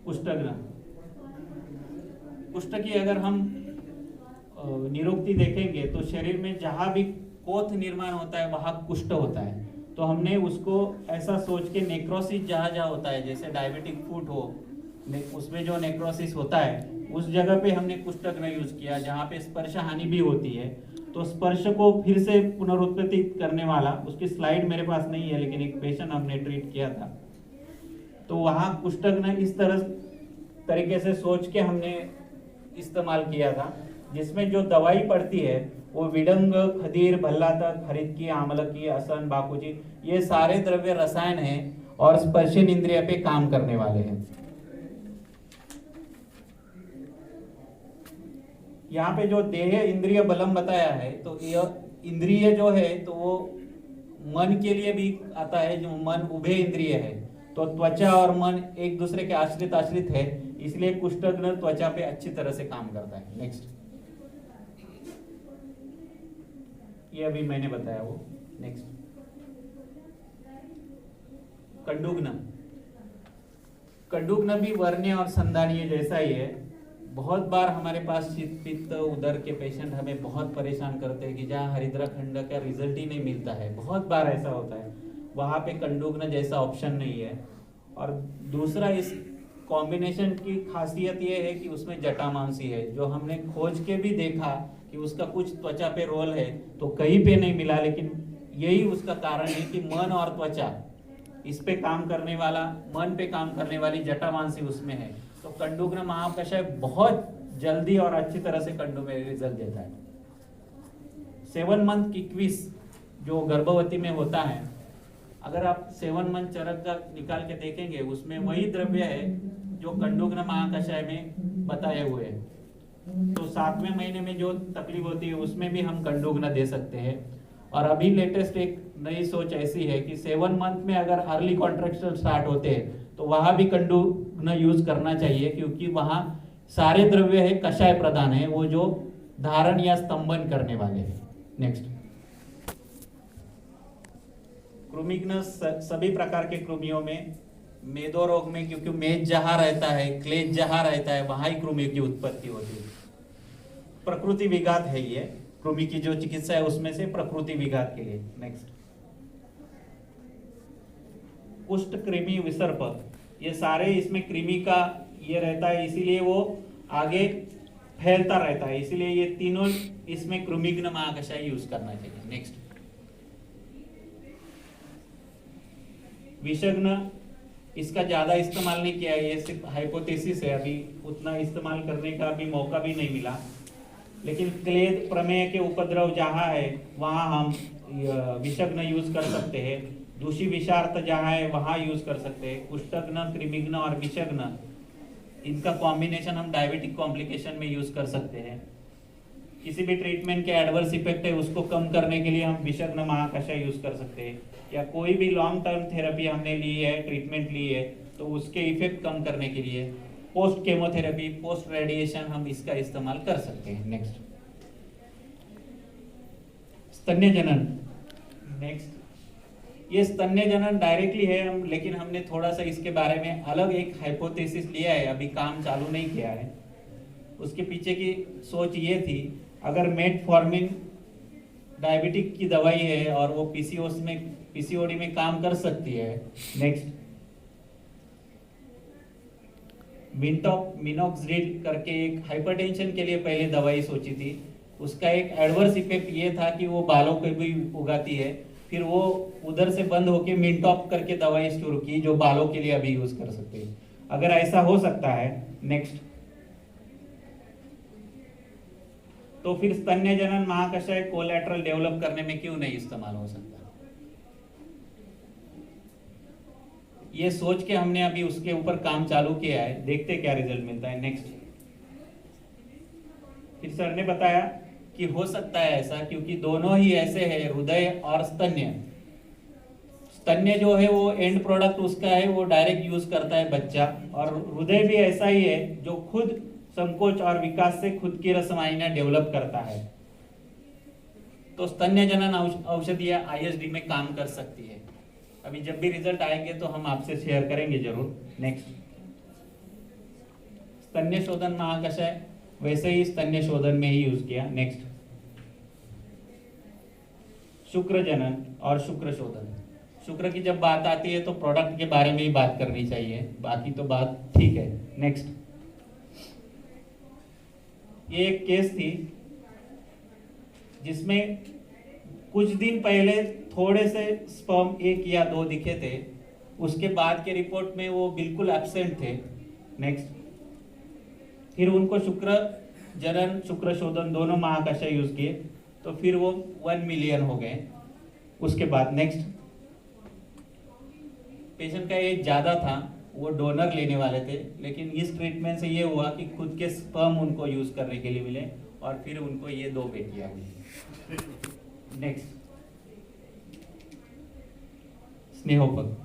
[SPEAKER 1] कुष्ठग्न। कुष्ठ की अगर हम निरुक्ति देखेंगे तो शरीर में जहां भी कोथ निर्माण होता है वहां कुष्ठ होता है। तो हमने उसको ऐसा सोच के नेक्रोसिस जहां जहां होता है, जैसे डायबिटिक फुट हो, उसमें जो नेक्रोसिस होता है उस जगह पे हमने कुष्ठग्न यूज किया, जहाँ पे स्पर्श हानि भी होती है। तो स्पर्श को फिर से पुनरुत्पत्ति करने वाला, उसकी स्लाइड मेरे पास नहीं है, लेकिन एक पेशेंट हमने ट्रीट किया था, तो वहाँ कुष्ठग्न इस तरीके से सोच के हमने इस्तेमाल किया था, जिसमें जो दवाई पड़ती है वो विडंग, खदीर, भल्लातक, हरितकी, आमलकी, असन, बाकुची, ये सारे द्रव्य रसायन हैं और स्पर्शन इंद्रिय पे काम करने वाले हैं। यहाँ पे जो देह इंद्रिय बलम बताया है, तो यह इंद्रिय जो है तो वो मन के लिए भी आता है, जो मन उभय इंद्रिय है। तो त्वचा और मन एक दूसरे के आश्रित है, इसलिए कुष्ठग्न त्वचा पे अच्छी तरह से काम करता है। नेक्स्ट, ये अभी मैंने बताया वो। नेक्स्ट, कंडुग्न। कंडुग्न भी वर्ण्य और संधानीय जैसा ही है। बहुत बार हमारे पास शीत पित्त उदर के पेशेंट हमें बहुत परेशान करते हैं कि जहाँ हरिद्रा खंड का रिजल्ट ही नहीं मिलता है, बहुत बार ऐसा होता है, वहाँ पे कंडुग्न जैसा ऑप्शन नहीं है। और दूसरा, इस कॉम्बिनेशन की खासियत ये है कि उसमें जटामांसी है, जो हमने खोज के भी देखा कि उसका कुछ त्वचा पे रोल है तो कहीं पे नहीं मिला, लेकिन यही उसका कारण है कि मन और त्वचा इस पे काम करने वाला, मन पे काम करने वाली जटामांसी उसमें है। तो कंडुग्न महाकषाय बहुत जल्दी और अच्छी तरह से कंडु में रिजल्ट देता है। 7 मंथ किक्विस जो गर्भवती में होता है, अगर आप 7 मंथ चरक का निकाल के देखेंगे उसमें वही द्रव्य है जो कंडुग्न महाकषाय में बताए हुए हैं। तो 7वें महीने में जो तकलीफ होती है उसमें भी हम कंडुग्न दे सकते हैं। और अभी लेटेस्ट एक नई सोच ऐसी है कि 7 मंथ में अगर अर्ली कॉन्ट्रैक्शन स्टार्ट होते हैं तो वहां भी कंडुग्न यूज करना चाहिए, क्योंकि वहां सारे द्रव्य है कषाय प्रधान है, वो जो धारण या स्तंभन करने वाले हैं। नेक्स्ट, कृमिघ्न सभी प्रकार के कृमियों में, मेदो रोग में क्योंकि मेद जहां रहता है, क्लेश जहां रहता है, वहां ही कृमि की उत्पत्ति होती है। प्रकृति विघात है ये, कृमि की जो चिकित्सा है उसमें से प्रकृति विघात के लिए। नेक्स्ट, कुष्ठ, कृमि, विसर्प, ये सारे इसमें कृमि का ये रहता है, इसीलिए वो आगे फैलता रहता है, इसीलिए ये तीनों इसमें कृमिघ्न महाकषाय यूज करना चाहिए। नेक्स्ट, विषग्न, इसका ज्यादा इस्तेमाल नहीं किया है, ये सिर्फ हाइपोथेसिस है, अभी उतना इस्तेमाल करने का भी मौका भी नहीं मिला। लेकिन क्लेद, प्रमेय के उपद्रव जहां है वहां हम विषग्न यूज कर सकते हैं। दूषी विषार्थ जहां है वहां यूज कर सकते हैं। कुष्ठग्न, कृमिघ्न और विषग्न, इनका कॉम्बिनेशन हम डायबिटिक कॉम्प्लिकेशन में यूज कर सकते हैं। किसी भी ट्रीटमेंट के एडवर्स इफेक्ट है उसको कम करने के लिए हम विषग्न महाकषाय यूज कर सकते हैं, या कोई भी लॉन्ग टर्म थेरेपी हमने ली है, ट्रीटमेंट ली है, तो उसके इफेक्ट कम करने के लिए पोस्ट केमोथेरेपी, पोस्ट रेडिएशन हम इसका इस्तेमाल कर सकते हैं। नेक्स्ट, स्तन्य जनन। नेक्स्ट, ये स्तन्य जनन डायरेक्टली है हम, लेकिन हमने थोड़ा सा इसके बारे में अलग एक हाइपोथेसिस लिया है, अभी काम चालू नहीं किया है। उसके पीछे की सोच ये थी, अगर मेटफॉर्मिन डायबिटिक की दवाई है और वो पीसीओडी में काम कर सकती है। नेक्स्ट, मिनोक्सिडिल करके एक हाइपरटेंशन के लिए पहले दवाई सोची थी, उसका एक एडवर्स इफेक्ट ये था कि वो बालों को भी उगाती है, फिर वो उधर से बंद होके मिनटॉप करके दवाई शुरू की जो बालों के लिए अभी यूज कर सकते हैं, अगर ऐसा हो सकता है। नेक्स्ट, तो फिर स्तन्य जनन महाकषाय कोलेटरल डेवलप करने में क्यों नहीं इस्तेमाल हो सकता? ये सोच के हमने अभी उसके ऊपर काम चालू किया है, देखते क्या रिजल्ट मिलता है। नेक्स्ट। फिर सर ने बताया कि हो सकता है ऐसा क्योंकि दोनों ही ऐसे हैं, हृदय और स्तन्य। स्तन्य जो है वो एंड प्रोडक्ट उसका है, वो डायरेक्ट यूज करता है बच्चा, और हृदय भी ऐसा ही है जो खुद संकोच और विकास से खुद की रसवाहिनियां डेवलप करता है। तो स्तन्य जनन औषधियां आईएसडी में काम कर सकती है। अभी जब भी रिजल्ट आएंगे तो हम आपसे शेयर करेंगे जरूर। नेक्स्ट। स्तन्य शोधन महाकषाय वैसे ही स्तन्य शोधन में ही यूज किया। नेक्स्ट। शुक्र जनन और शुक्र शोधन। शुक्र की जब बात आती है तो प्रोडक्ट के बारे में ही बात करनी चाहिए, बाकी तो बात ठीक है। नेक्स्ट। ये एक केस थी जिसमें कुछ दिन पहले थोड़े से स्पर्म 1 या 2 दिखे थे, उसके बाद के रिपोर्ट में वो बिल्कुल एब्सेंट थे। नेक्स्ट। फिर उनको शुक्र जनन शुक्र शोधन दोनों महाकषाय यूज किए तो फिर वो 1 मिलियन हो गए उसके बाद। नेक्स्ट। पेशेंट का एज ज्यादा था, वो डोनर लेने वाले थे, लेकिन इस ट्रीटमेंट से ये हुआ कि खुद के स्पर्म उनको यूज करने के लिए मिले और फिर उनको ये 2 बेटियां हुई। नेक्स्ट। स्नेहोपग।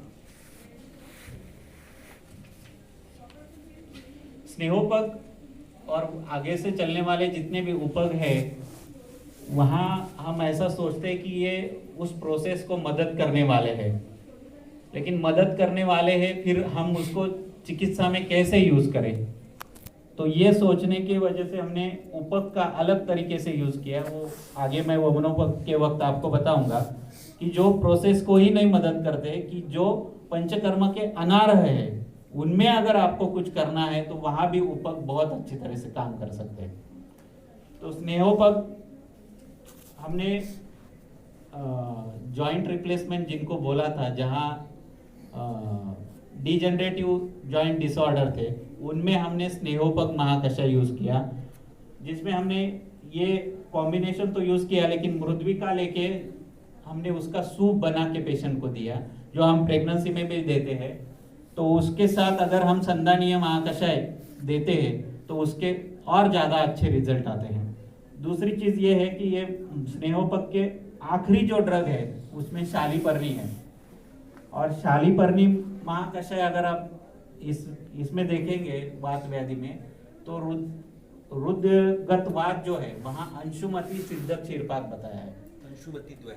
[SPEAKER 1] स्नेहोपग और आगे से चलने वाले जितने भी उपग है, वहां हम ऐसा सोचते हैं कि ये उस प्रोसेस को मदद करने वाले हैं, लेकिन मदद करने वाले हैं फिर हम उसको चिकित्सा में कैसे यूज करें, तो ये सोचने की वजह से हमने उपक का अलग तरीके से यूज किया। वो आगे मैं वमनोपक के वक्त आपको बताऊंगा कि जो प्रोसेस को ही नहीं मदद करते, कि जो पंचकर्म के अनार्ह है उनमें अगर आपको कुछ करना है तो वहां भी उपक बहुत अच्छी तरह से काम कर सकते हैं। तो स्नेहोपक हमने जॉइंट रिप्लेसमेंट जिनको बोला था, जहां डिजेनरेटिव जॉइंट डिसऑर्डर थे, उनमें हमने स्नेहोपक महाकषाय यूज किया, जिसमें हमने ये कॉम्बिनेशन तो यूज किया, लेकिन मृद्विका लेके हमने उसका सूप बना के पेशेंट को दिया, जो हम प्रेगनेंसी में भी देते हैं। तो उसके साथ अगर हम संधानीय महाकषाय देते हैं तो उसके और ज़्यादा अच्छे रिजल्ट आते हैं। दूसरी चीज़ ये है कि ये स्नेहोपक के आखिरी जो ड्रग है उसमें शालीपर्णी है, और शालीपर्णी महाकषाय अगर आप इसमें देखेंगे वात व्याधि में, तो रुद्रगतवात जो है वहाँ अंशुमति सिद्धक क्षीरपाक बताया है।
[SPEAKER 2] अंशुमति द्वय,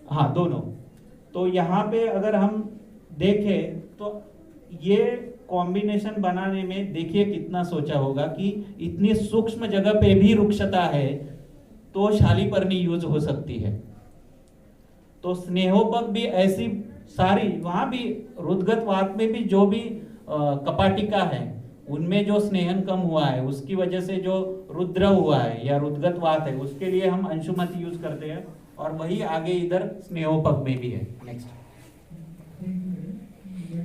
[SPEAKER 1] हाँ दोनों। तो यहाँ पे अगर हम देखें तो ये कॉम्बिनेशन बनाने में देखिए कितना सोचा होगा कि इतनी सूक्ष्म जगह पे भी रुक्षता है तो शालीपर्णी यूज हो सकती है। तो स्नेहोपक भी ऐसी सारी, वहां भी रुद्रगतवात में भी जो भी कपाटिका है उनमें जो स्नेहन कम हुआ है उसकी वजह से जो रुद्र हुआ है या रुद्रगतवात है, उसके लिए हम अंशुमति यूज करते हैं, और वही आगे इधर स्नेहोपक में भी है। नेक्स्ट।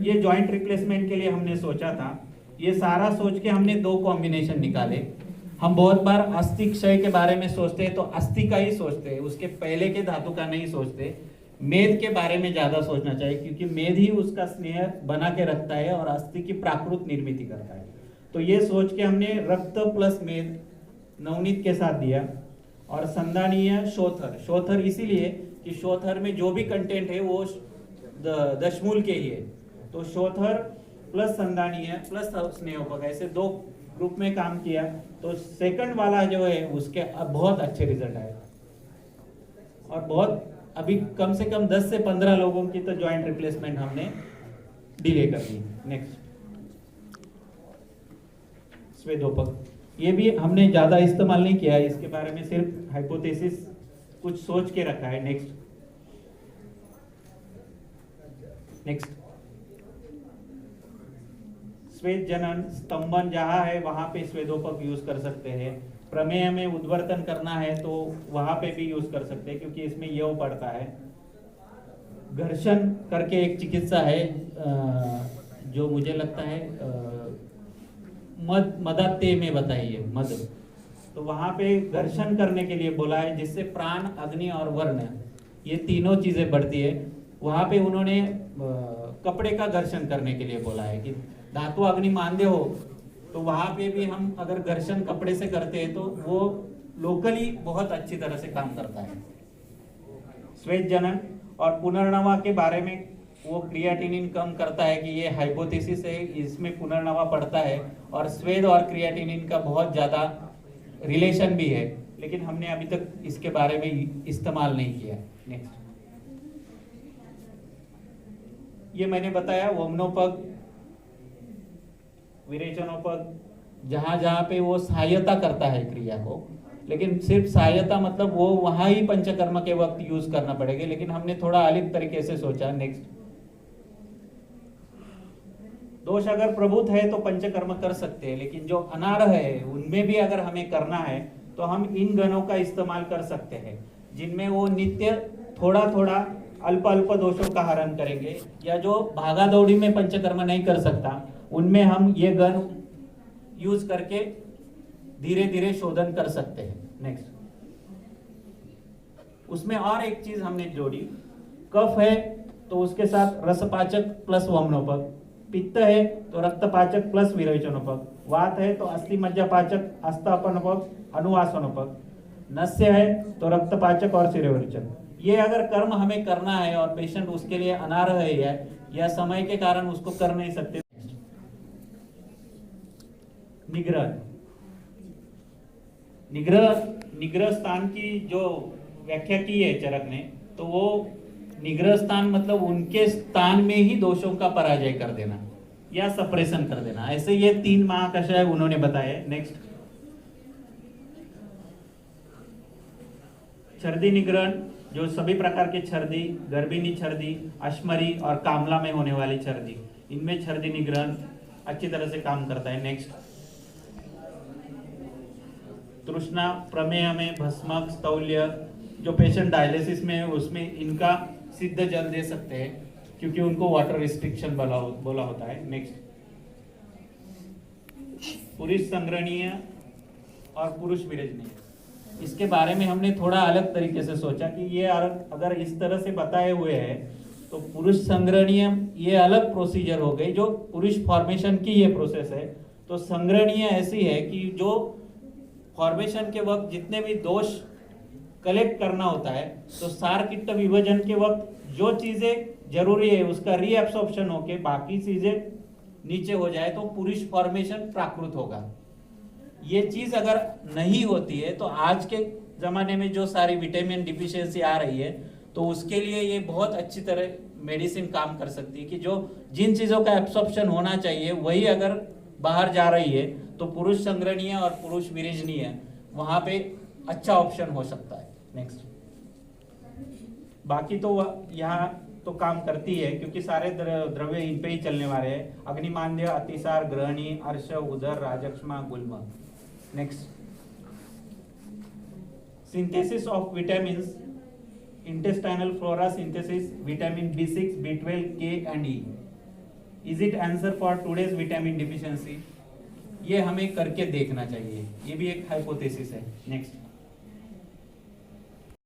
[SPEAKER 1] ये जॉइंट रिप्लेसमेंट के लिए हमने सोचा था, ये सारा सोच के हमने 2 कॉम्बिनेशन निकाले। हम बहुत बार अस्थि क्षय के बारे में सोचते हैं तो अस्थि का ही सोचते हैं, उसके पहले के धातु का नहीं सोचते। मेद के बारे में ज्यादा सोचना चाहिए, क्योंकि मेद ही उसका स्नेह बना के रखता है और अस्थि की प्राकृत निर्मित करता है। तो ये सोच के हमने रक्त प्लस मेद नवनीत के साथ दिया, और संधानीय शोथर। शोथर इसीलिए कि शोथर में जो भी कंटेंट है वो दशमूल के ही है, तो शोथर प्लस संधानीय प्लस स्नेहोपक, ऐसे 2 ग्रुप में काम किया। तो सेकंड वाला जो है उसके अब बहुत अच्छे रिजल्ट आए, और बहुत अभी कम से कम 10 से 15 लोगों की तो जॉइंट रिप्लेसमेंट हमने डिले कर दी। नेक्स्ट। स्वेदोपक, ये भी हमने ज्यादा इस्तेमाल नहीं किया है, इसके बारे में सिर्फ हाइपोथेसिस कुछ सोच के रखा है। नेक्स्ट। नेक्स्ट। स्वेद जनन स्तंभन जहां है वहां पे स्वेदोपक यूज कर सकते हैं। प्रमेय में उद्वर्तन करना है तो वहां पे भी यूज कर सकते हैं, क्योंकि इसमें यह पड़ता है। घर्षण करके एक चिकित्सा है जो मुझे लगता है मदाते में बताइए, मद तो वहां पे घर्षण करने के लिए बोला है, जिससे प्राण, अग्नि और वर्ण ये तीनों चीजें बढ़ती है। वहां पे उन्होंने कपड़े का घर्षण करने के लिए बोला है कि धातु अग्नि मानते हो, तो वहां पे भी हम अगर घर्षण कपड़े से करते हैं तो वो लोकली बहुत अच्छी तरह से काम करता है। श्वेत जनन और पुनर्नवा के बारे में वो क्रिएटिनिन कम करता है कि ये हाइपोथेसिस है, इसमें पुनर्नवा पड़ता है और श्वेत और क्रिएटिनिन का बहुत ज्यादा रिलेशन भी है, लेकिन हमने अभी तक इसके बारे में इस्तेमाल नहीं किया। नेक्स्ट, ये मैंने बताया वमनोपग, विरेचनोपग, जहां जहां पे वो सहायता करता है क्रिया को, लेकिन सिर्फ सहायता मतलब वो वहां ही पंचकर्म के वक्त यूज करना पड़ेगा, लेकिन हमने थोड़ा अलग तरीके से सोचा। नेक्स्ट, दोष अगर प्रभुत है तो पंचकर्म कर सकते हैं, लेकिन जो अनारह है उनमें भी अगर हमें करना है तो हम इन गणों का इस्तेमाल कर सकते हैं, जिनमें वो नित्य थोड़ा थोड़ा अल्प अल्प दोषों का हरण करेंगे, या जो भागा दौड़ी में पंचकर्म नहीं कर सकता उनमें हम ये गण यूज करके धीरे धीरे शोधन कर सकते हैं। नेक्स्ट, उसमें और एक चीज हमने जोड़ी, कफ है तो उसके साथ रसपाचक प्लस वमनोपग, पित्त है तो रक्तपाचक प्लस विरेचनोपग, वात है तो अस्थि मज्जापाचक अस्थापनोपग अनुवासनोपग, नस्य है तो रक्तपाचक और शिरोविरेचन। ये अगर कर्म हमें करना है और पेशेंट उसके लिए अनारह है या समय के कारण उसको कर नहीं सकते। निग्रह, निग्रह स्थान की जो व्याख्या की है चरक ने, तो वो निग्रह स्थान मतलब उनके स्थान में ही दोषों का पराजय कर देना या सप्रेशन कर देना, ऐसे ये 3 महाकषाय उन्होंने बताए। नेक्स्ट, छर्दी निग्रहण, जो सभी प्रकार के छर्दी, गर्भिणी छर्दी, अश्मरी और कामला में होने वाली छर्दी, इनमें छर्दी निग्रहण अच्छी तरह से काम करता है। नेक्स्ट, तृष्णा, प्रमेय में भस्मक, स्थौल्य, जो पेशेंट डायलिसिस में है उसमें इनका सिद्ध जल दे सकते हैं क्योंकि उनको वाटर रिस्ट्रिक्शन बोला होता है। नेक्स्ट, पुरुष संग्रहणीय और पुरुष विरजनीय, इसके बारे में हमने थोड़ा अलग तरीके से सोचा कि ये अगर इस तरह से बताए हुए हैं तो पुरुष संग्रहणीय ये अलग प्रोसीजर हो गई, जो पुरुष फॉर्मेशन की ये प्रोसेस है। तो संग्रहणीय ऐसी है कि जो फॉर्मेशन के वक्त जितने भी दोष कलेक्ट करना होता है, तो सार किट्ट विभाजन के वक्त जो चीजें जरूरी है उसका रीएब्सॉर्प्शन होके बाकी चीजें नीचे हो जाए तो पुरुष फॉर्मेशन प्राकृत होगा। ये चीज अगर नहीं होती है तो आज के जमाने में जो सारी विटामिन डिफिशियंसी आ रही है, तो उसके लिए ये बहुत अच्छी तरह मेडिसिन काम कर सकती है कि जो जिन चीजों का एब्सॉर्प्शन होना चाहिए वही अगर बाहर जा रही है तो पुरुष संग्रहणीय और पुरुष विरेचनीय वहां पे अच्छा ऑप्शन हो सकता है। नेक्स्ट, बाकी तो यहाँ तो काम करती है क्योंकि सारे द्रव्य इन पे ही चलने वाले हैं, अग्निमांद्य, अतिसार, ग्रहणी, अर्श, उदर, राजक्ष्मा, गुल्म। Next, synthesis of vitamins, intestinal flora synthesis, vitamin B6, B12, K and E, is it answer for today's vitamin deficiency? ये हमें करके देखना चाहिए, ये भी एक हाइपोथेसिस है। नेक्स्ट,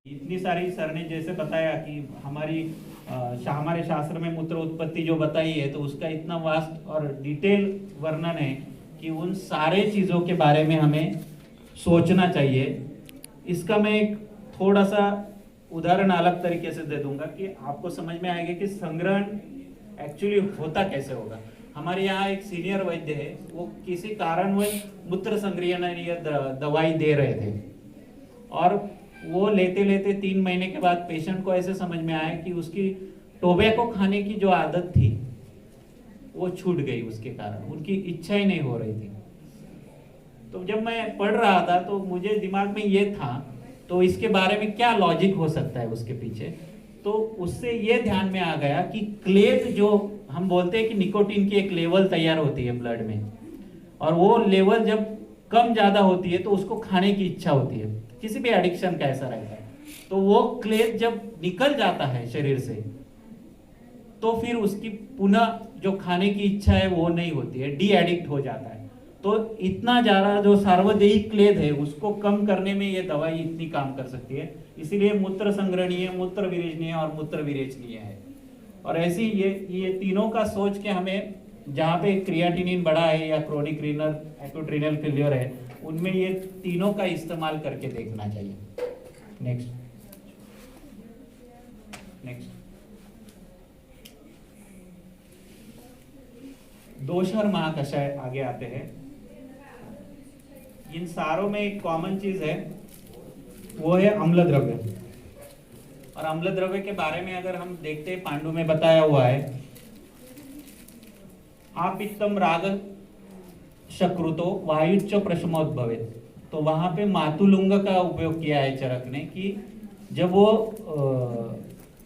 [SPEAKER 1] इतनी सारी सर ने जैसे बताया कि हमारे शास्त्र में मूत्र उत्पत्ति जो बताई है तो उसका इतना वास्ट और डिटेल वर्णन है कि उन सारे चीजों के बारे में हमें सोचना चाहिए। इसका मैं एक थोड़ा सा उदाहरण अलग तरीके से दे दूंगा कि आपको समझ में आएगा कि संग्रहण एक्चुअली होता कैसे होगा। हमारे यहाँ एक सीनियर वैद्य है, वो किसी कारणवश मूत्र संग्रहणीय दवाई दे रहे थे और वो लेते लेते 3 महीने के बाद पेशेंट को ऐसे समझ में आया कि उसकी टोबैको खाने की जो आदत थी वो छूट गई, उसके कारण उनकी इच्छा ही नहीं हो रही थी। तो जब मैं पढ़ रहा था तो मुझे दिमाग में ये था, तो इसके बारे में क्या लॉजिक हो सकता है उसके पीछे, तो उससे ये ध्यान में आ गया कि क्लेट, जो हम बोलते हैं कि निकोटीन की एक लेवल तैयार होती है ब्लड में, और वो लेवल जब कम ज्यादा होती है तो उसको खाने की इच्छा होती है, किसी भी एडिक्शन का ऐसा रहता है। तो वो क्लेट जब निकल जाता है शरीर से तो फिर उसकी पुनः जो खाने की इच्छा है वो नहीं होती है, डी एडिक्ट हो जाता है। तो इतना ज्यादा जो सार्वदेहिक क्लेद है उसको कम करने में ये दवाई इतनी काम कर सकती है। इसीलिए मूत्र संग्रहणीय, मूत्र विरेचनीय और मूत्र विरेचनीय है। और ऐसी ये तीनों का सोच के हमें, जहाँ पे क्रिएटिनिन बढ़ा है या chronic renal acute renal failure है, उनमें ये तीनों का इस्तेमाल करके देखना चाहिए। नेक्स्ट दोषहर महाकषाय आगे आते हैं। इन सारों में एक कॉमन चीज है, वो है अम्ल द्रव्य। और अम्ल द्रव्य के बारे में अगर हम देखते हैं, पांडु में बताया हुआ है, आपित्तम राग शकृतो वायुच्च प्रशमोद्भवेत्। तो वहां पे मातुलुंग का उपयोग किया है चरक ने, कि जब वो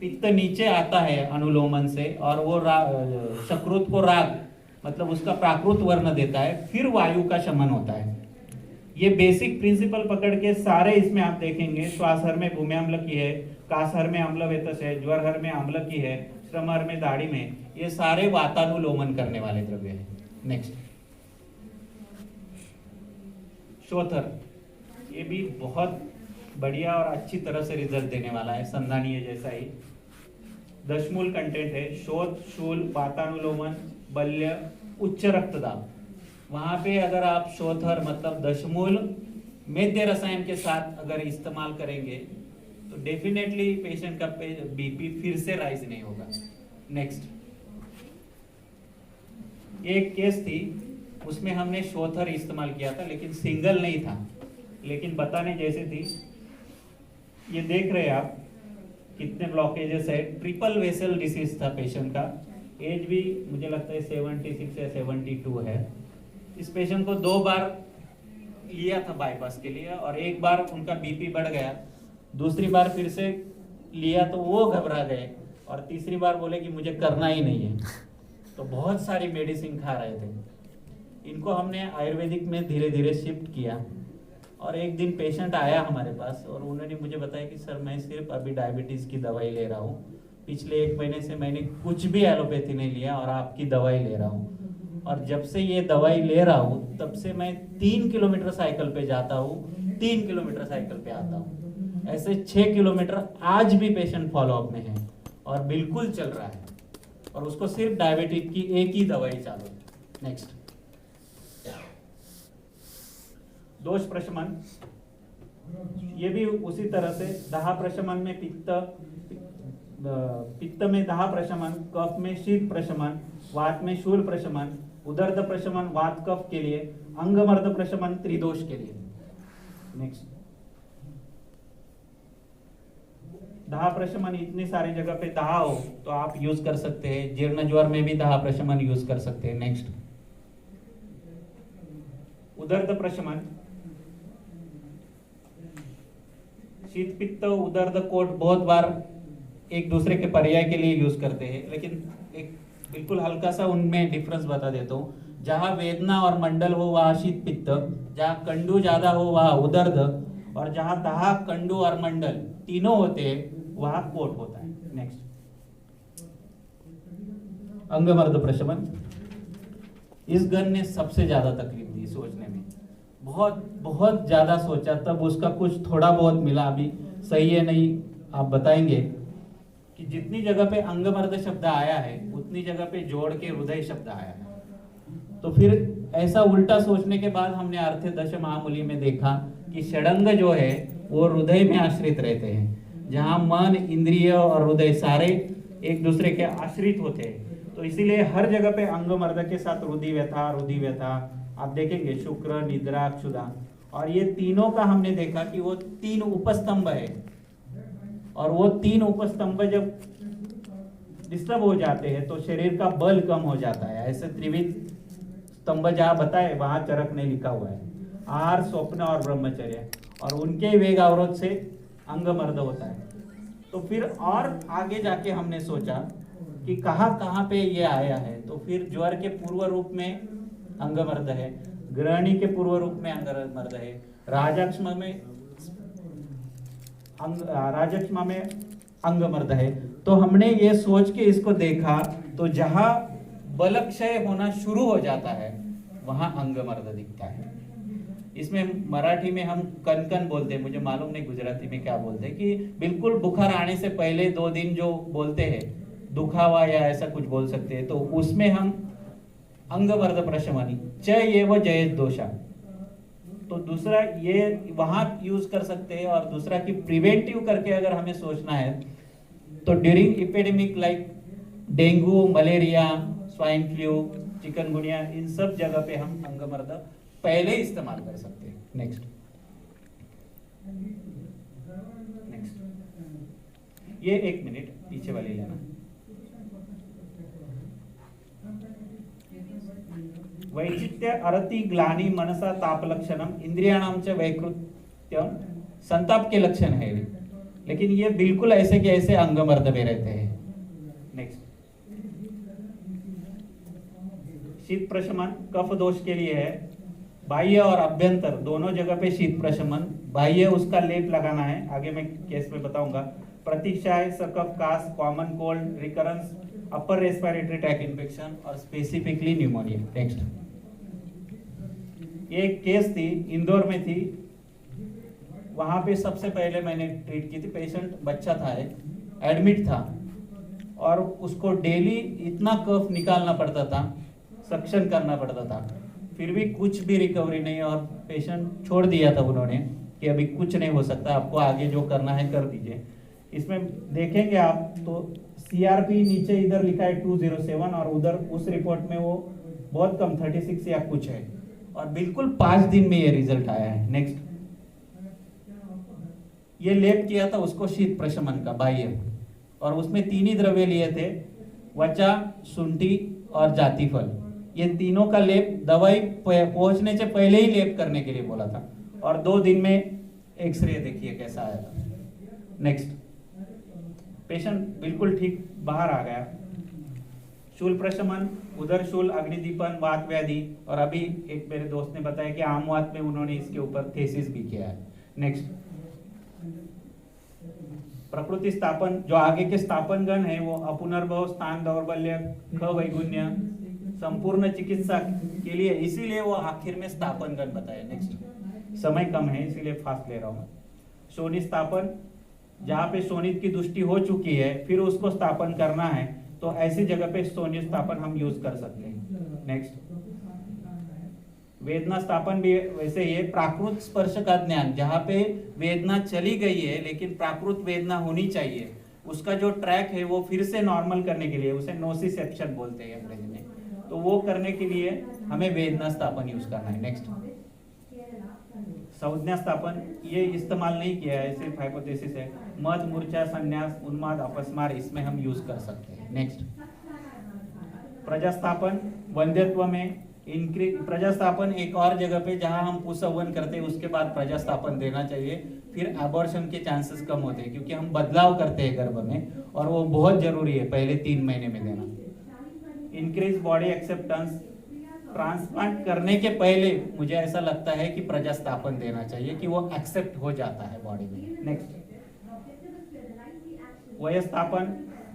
[SPEAKER 1] पित्त नीचे आता है अनुलोमन से और वो शकृत को राग मतलब उसका प्राकृत वर्ण देता है, फिर वायु का शमन होता है। ये बेसिक प्रिंसिपल पकड़ के सारे इसमें आप देखेंगे, श्वासहर में भूम्याम्ल की है, कासहर में अम्लवेतस है, ज्वरहर में अम्ल की है, श्रमहर में दाढ़ी में, ये सारे वातानुलोमन करने वाले द्रव्य हैं। नेक्स्ट शोथर, ये भी बहुत बढ़िया और अच्छी तरह से रिजल्ट देने वाला है, संधानीय जैसा ही। दशमूल कंटेंट है, शोथ, शूल, वातानुलोमन, बल्य, उच्च रक्तदाब। वहां पे अगर आप शोथर मतलब दशमूल मेद्य रसायन के साथ अगर इस्तेमाल करेंगे तो डेफिनेटली पेशेंट का बीपी फिर से राइज नहीं होगा। नेक्स्ट एक केस थी, उसमें हमने शोथर इस्तेमाल किया था, लेकिन सिंगल नहीं था, लेकिन बताने जैसे थी। ये देख रहे हैं आप कितने ब्लॉकेजेस है, ट्रिपल वेसल डिसीज था पेशेंट का, एज भी मुझे लगता है 76 या 72 है। इस पेशेंट को 2 बार लिया था बाईपास के लिए, और एक बार उनका बीपी बढ़ गया, दूसरी बार फिर से लिया तो वो घबरा गए, और तीसरी बार बोले कि मुझे करना ही नहीं है। तो बहुत सारी मेडिसिन खा रहे थे। इनको हमने आयुर्वेदिक में धीरे धीरे शिफ्ट किया, और एक दिन पेशेंट आया हमारे पास और उन्होंने मुझे बताया कि सर मैं सिर्फ अभी डायबिटीज़ की दवाई ले रहा हूँ, पिछले 1 महीने से मैंने कुछ भी एलोपैथी नहीं लिया और आपकी दवाई ले रहा हूँ, और जब से ये दवाई ले रहा हूँ तब से मैं 3 किलोमीटर साइकिल पे जाता हूँ, 3 किलोमीटर साइकिल पे आता हूँ, ऐसे 6 किलोमीटर आज भी पेशेंट फॉलोअप में है और बिल्कुल चल रहा है, और उसको सिर्फ डायबिटीज की एक ही दवाई चालू है। नेक्स्ट दोष प्रशमन, ये भी उसी तरह से दाह प्रशमन में पित्त में दाह प्रशमन, कफ में शीत प्रशमन, वात में शूल प्रशमन, उदर्द प्रशमन वात कफ के लिए, अंगमर्द प्रशमन त्रिदोष के लिए। नेक्स्ट दाह प्रशमन इतनी सारी जगह पे दाह हो तो आप यूज कर सकते हैं, जीर्ण ज्वर में भी दाह प्रशमन यूज कर सकते हैं। नेक्स्ट उदर्द प्रशमन, शीत पित्त उदर्द कोट बहुत बार एक दूसरे के पर्याय के लिए यूज करते हैं, लेकिन एक बिल्कुल हल्का सा उनमें डिफरेंस बता देता हूँ। जहाँ वेदना और मंडल हो वहाँ शीत पित्त, जहाँ कंडू ज्यादा हो वहाँ उदर्द, और जहाँ दाह कंडू और मंडल तीनों होते हैं वहाँ कोट होता है। नेक्स्ट अंगमर्द प्रशमन, इस गण ने सबसे ज्यादा तकलीफ दी सोचने में, बहुत बहुत ज्यादा सोचा, तब उसका कुछ थोड़ा बहुत मिला, अभी सही है नहीं आप बताएंगे। कि जितनी जगह पे अंगमर्द शब्द आया है उतनी जगह पे जोड़ के हृदय शब्द आया है। तो फिर ऐसा उल्टा सोचने के बाद हमने अर्थ दश महामूली में देखा कि षडंग जो है वो हृदय में आश्रित रहते हैं, जहाँ मन इंद्रिय और हृदय सारे एक दूसरे के आश्रित होते हैं। तो इसीलिए हर जगह पे अंगमर्द के साथ रुधि व्यथा आप देखेंगे, शुक्र, निद्रा, क्षुधा, और ये तीनों का हमने देखा कि वो 3 उपस्तंभ है, और वो 3 उपस्तंभ जब डिस्टर्ब हो जाते हैं तो शरीर का बल कम हो जाता है। ऐसे त्रिविध स्तंभ जहाँ बताए वहां चरक ने लिखा हुआ है, आहार, स्वप्न और ब्रह्मचर्य, और उनके वेग अवरोध से अंगमर्द होता है। तो फिर और आगे जाके हमने सोचा कि कहाँ पे ये आया है, तो फिर ज्वर के पूर्व रूप में अंगमर्द है, ग्रहणी के पूर्व रूप में अंगमर्द है, राजक्ष्मा में अंगमर्द है। तो हमने ये सोच के इसको देखा, तो जहां बल क्षय होना शुरू हो जाता है वहां अंगमर्द दिखता है। इसमें मराठी में हम कनकन बोलते हैं, मुझे मालूम नहीं गुजराती में क्या बोलते हैं, कि बिल्कुल बुखार आने से पहले 2 दिन जो बोलते हैं दुखावा या ऐसा कुछ बोल सकते हैं, तो उसमें हम अंगमर्द प्रशमनी च ये व जयत दोषा, तो दूसरा ये वहां यूज कर सकते हैं। और दूसरा कि प्रिवेंटिव करके अगर हमें सोचना है तो during epidemic like dengue, malaria, swine flu, chikungunya, इन सब जगह पे हम अंगमर्द पहले इस्तेमाल कर सकते हैं। नेक्स्ट ये 1 मिनट पीछे वाली लेना। वैचित्य अरति ग्लानि मनसा ताप लक्षणम इंद्रियाणाम च वैकृत्यम, संताप के लक्षण है, लेकिन ये बिल्कुल ऐसे के ऐसे अंगमर्द में रहते हैं। नेक्स्ट, शीत प्रशमन कफ दोष के लिए है, बाह्य और अभ्यंतर दोनों जगह पे शीत प्रशमन। बाह्य उसका लेप लगाना है, आगे मैं केस में बताऊंगा। प्रतीक्षाएं, सकफ, कास, common cold, recurrence, upper respiratory tract infection और स्पेसिफिकली न्यूमोनिया। नेक्स्ट, ये एक केस थी, इंदौर में थी, वहां पे सबसे पहले मैंने ट्रीट की थी। पेशेंट बच्चा था, एडमिट था और उसको डेली इतना कफ निकालना पड़ता था, सक्शन करना पड़ता था, फिर भी कुछ भी रिकवरी नहीं, और पेशेंट छोड़ दिया था उन्होंने कि अभी कुछ नहीं हो सकता, आपको आगे जो करना है कर दीजिए। इसमें देखेंगे आप तो CRP नीचे इधर लिखा है 207 और उधर उस रिपोर्ट में वो बहुत कम 36 या कुछ है, और बिल्कुल 5 दिन में ये रिजल्ट आया है। नेक्स्ट, ये लेप किया था उसको शीत प्रशमन का बाह्य, और उसमें 3 ही द्रव्य लिए थे, वचा, शुंठी और जातिफल। ये तीनों का लेप दवाई पहुंचने से पहले ही लेप करने के लिए बोला था, और 2 दिन में एक्सरे देखिए कैसा आया था। नेक्स्ट, पेशेंट बिल्कुल ठीक बाहर आ गया। शूल प्रशमन, उदर शूल, अग्निदीपन, वात व्याधि, और अभी एक मेरे दोस्त ने बताया कि आम वात में उन्होंने इसके ऊपर थेसिस भी किया है। नेक्स्ट, प्रकृति स्थापन, जो आगे के स्थापन गण है वो अपुनर्भव, स्थान दौर्बल्य, ख वैगुण्य, संपूर्ण चिकित्सा के लिए, इसीलिए वो आखिर में स्थापन गण बताया। नेक्स्ट, समय कम है इसीलिए फास्ट ले रहा हूं। शोणित स्थापन, जहां पे शोणित की दृष्टि हो चुकी है फिर उसको स्थापन करना है, तो ऐसी जगह पे शोणित स्थापन हम यूज कर सकते हैं। नेक्स्ट, वेदना स्थापन भी वैसे ही है। प्राकृत स्पर्श का ज्ञान, जहां पे वेदना चली गई है लेकिन प्राकृत वेदना होनी चाहिए, उसका जो ट्रैक है वो फिर से नॉर्मल करने के लिए, उसे नोसिसेप्शन बोलते हैं अंग्रेजी में, तो वो करने के लिए हमें वेदना स्थापन यूज करना है। नेक्स्ट, संज्ञा स्थापन, ये इस्तेमाल नहीं किया है, सिर्फ हाइपोथेसिस है। मद, मूर्छा, संन्यास, उन्माद, अपस्मार, इसमें हम यूज कर सकते हैं। नेक्स्ट, प्रजास्थापन, वंध्यत्व में प्रजास्थापन एक और जगह पे जहां हम पुंसवन करते हैं उसके बाद प्रजास्थापन देना चाहिए, फिर एबॉर्शन के चांसेस कम होते हैं, क्योंकि हम बदलाव करते हैं गर्भ में और वो बहुत जरूरी है पहले 3 महीने में देना। इंक्रीज बॉडी एक्सेप्टेंस, ट्रांसप्लांट करने के पहले मुझे ऐसा लगता है कि प्रजास्थापन देना चाहिए कि वो एक्सेप्ट हो जाता है बॉडी में। नेक्स्ट, वयस्थापन,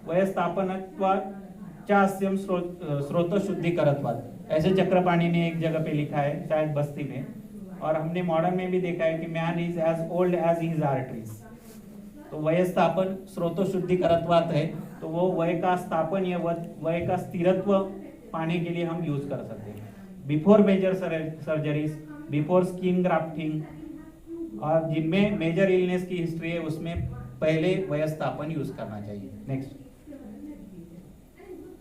[SPEAKER 1] वयस्थापनत्वाचास्यम स्रोत शुद्धिकरत्वात्, ऐसे चक्रपाणी ने एक जगह पे लिखा है, शायद बस्ती में, और हमने मॉडर्न में भी देखा है कि man is as old as his arteries. तो वयस्थापन स्रोत शुद्धिकरत्वात् है, तो वो वय का स्थापन या वय का स्थिरत्व पाने के लिए हम यूज कर सकते हैं। Before major surgeries, before skin grafting, और जिनमें मेजर इलनेस की हिस्ट्री है उसमें पहले वयस्थापन यूज करना चाहिए। नेक्स्ट,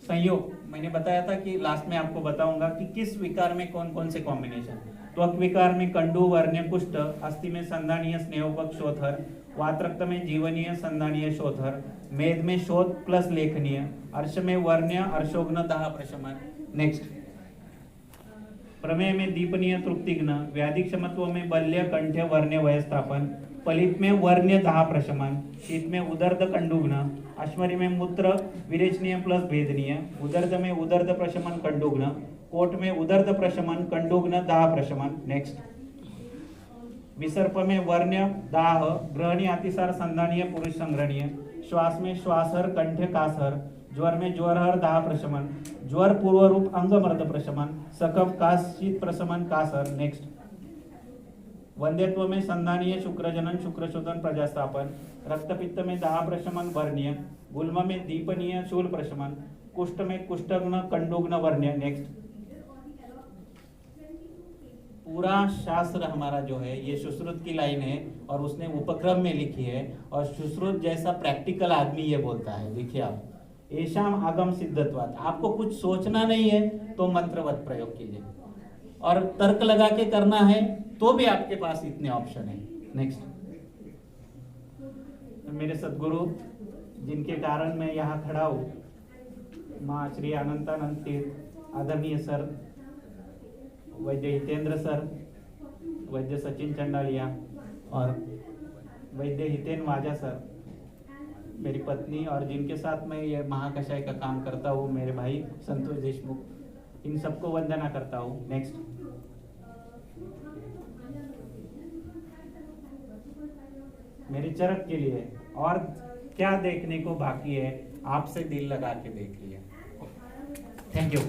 [SPEAKER 1] संयोग, मैंने बताया था कि लास्ट में आपको बताऊंगा कि किस विकार में कौन कौन से कॉम्बिनेशन। त्वक विकार में कंडू, वर्ण्य, कुष्ठ, अस्थि में संधानीय स्नेहोपक शोथर, वातरक्त में जीवनीय संधानीय शोथर, मेद में शोथ प्लस लेखनीय, अर्श में वर्ण्य अर्शोग्न दाह प्रशमन। नेक्स्ट, प्रमेय में दीपनीय तृप्तिग्न, व्याधि क्षमत्व में बल्य कंठ्य वर्ण्य वयस्थापन, पलित में वर्ण्य दाह प्रशमन, शीत में उदर्द कंडुग्न, अश्मरी में मूत्र विरेचनीय प्लस भेदनीय, उदर्द में उदर्द प्रशमन कंडुग्न, कोट में उदर्द प्रशमन कंडुग्न दाह प्रशमन। नेक्स्ट, विसर्प में वर्ण्य दाह, ग्रहणी अतिसार संधानीय पुरुष संग्रहणीय, श्वास में श्वासहर कंठ्य कासहर, ज्वर में ज्वरहर दाह प्रशमन, ज्वर पूर्व रूप अंगमर्द प्रशमन, सकफ काश शीत प्रशमन कासर। नेक्स्ट, वंध्यत्व में संधानीय शुक्रजनन शुक्रशोधन प्रजास्थापन, रक्तपित्त में दाह प्रशमन वर्ण्य, गुल्म में दीपनीय शूल प्रशमन, कुष्ठ में कुष्ठग्न कंडुग्न वर्ण्य। नेक्स्ट, पूरा शास्त्र हमारा जो है ये सुश्रुत की लाइन है और उसने उपक्रम में लिखी है, और सुश्रुत जैसा प्रैक्टिकल आदमी ये बोलता है। देखिए आप, एशाम आगम सिद्धत्वात्, आपको कुछ सोचना नहीं है तो मंत्रवत प्रयोग कीजिए, और तर्क लगा के करना है तो भी आपके पास इतने ऑप्शन है। नेक्स्ट, मेरे सदगुरु जिनके कारण मैं यहाँ खड़ा हूँ, माँ श्री अनंतानंद तीर्थ आदरणीय सर, वैद्य हितेंद्र सर, वैद्य सचिन चंडालिया और वैद्य हितेन वाजा सर, मेरी पत्नी, और जिनके साथ मैं ये महाकषाय का काम करता हूँ मेरे भाई संतोष देशमुख, इन सबको वंदना करता हूँ। नेक्स्ट, मेरी चरक के लिए और क्या देखने को बाकी है, आपसे दिल लगा के देख लिया। Thank you.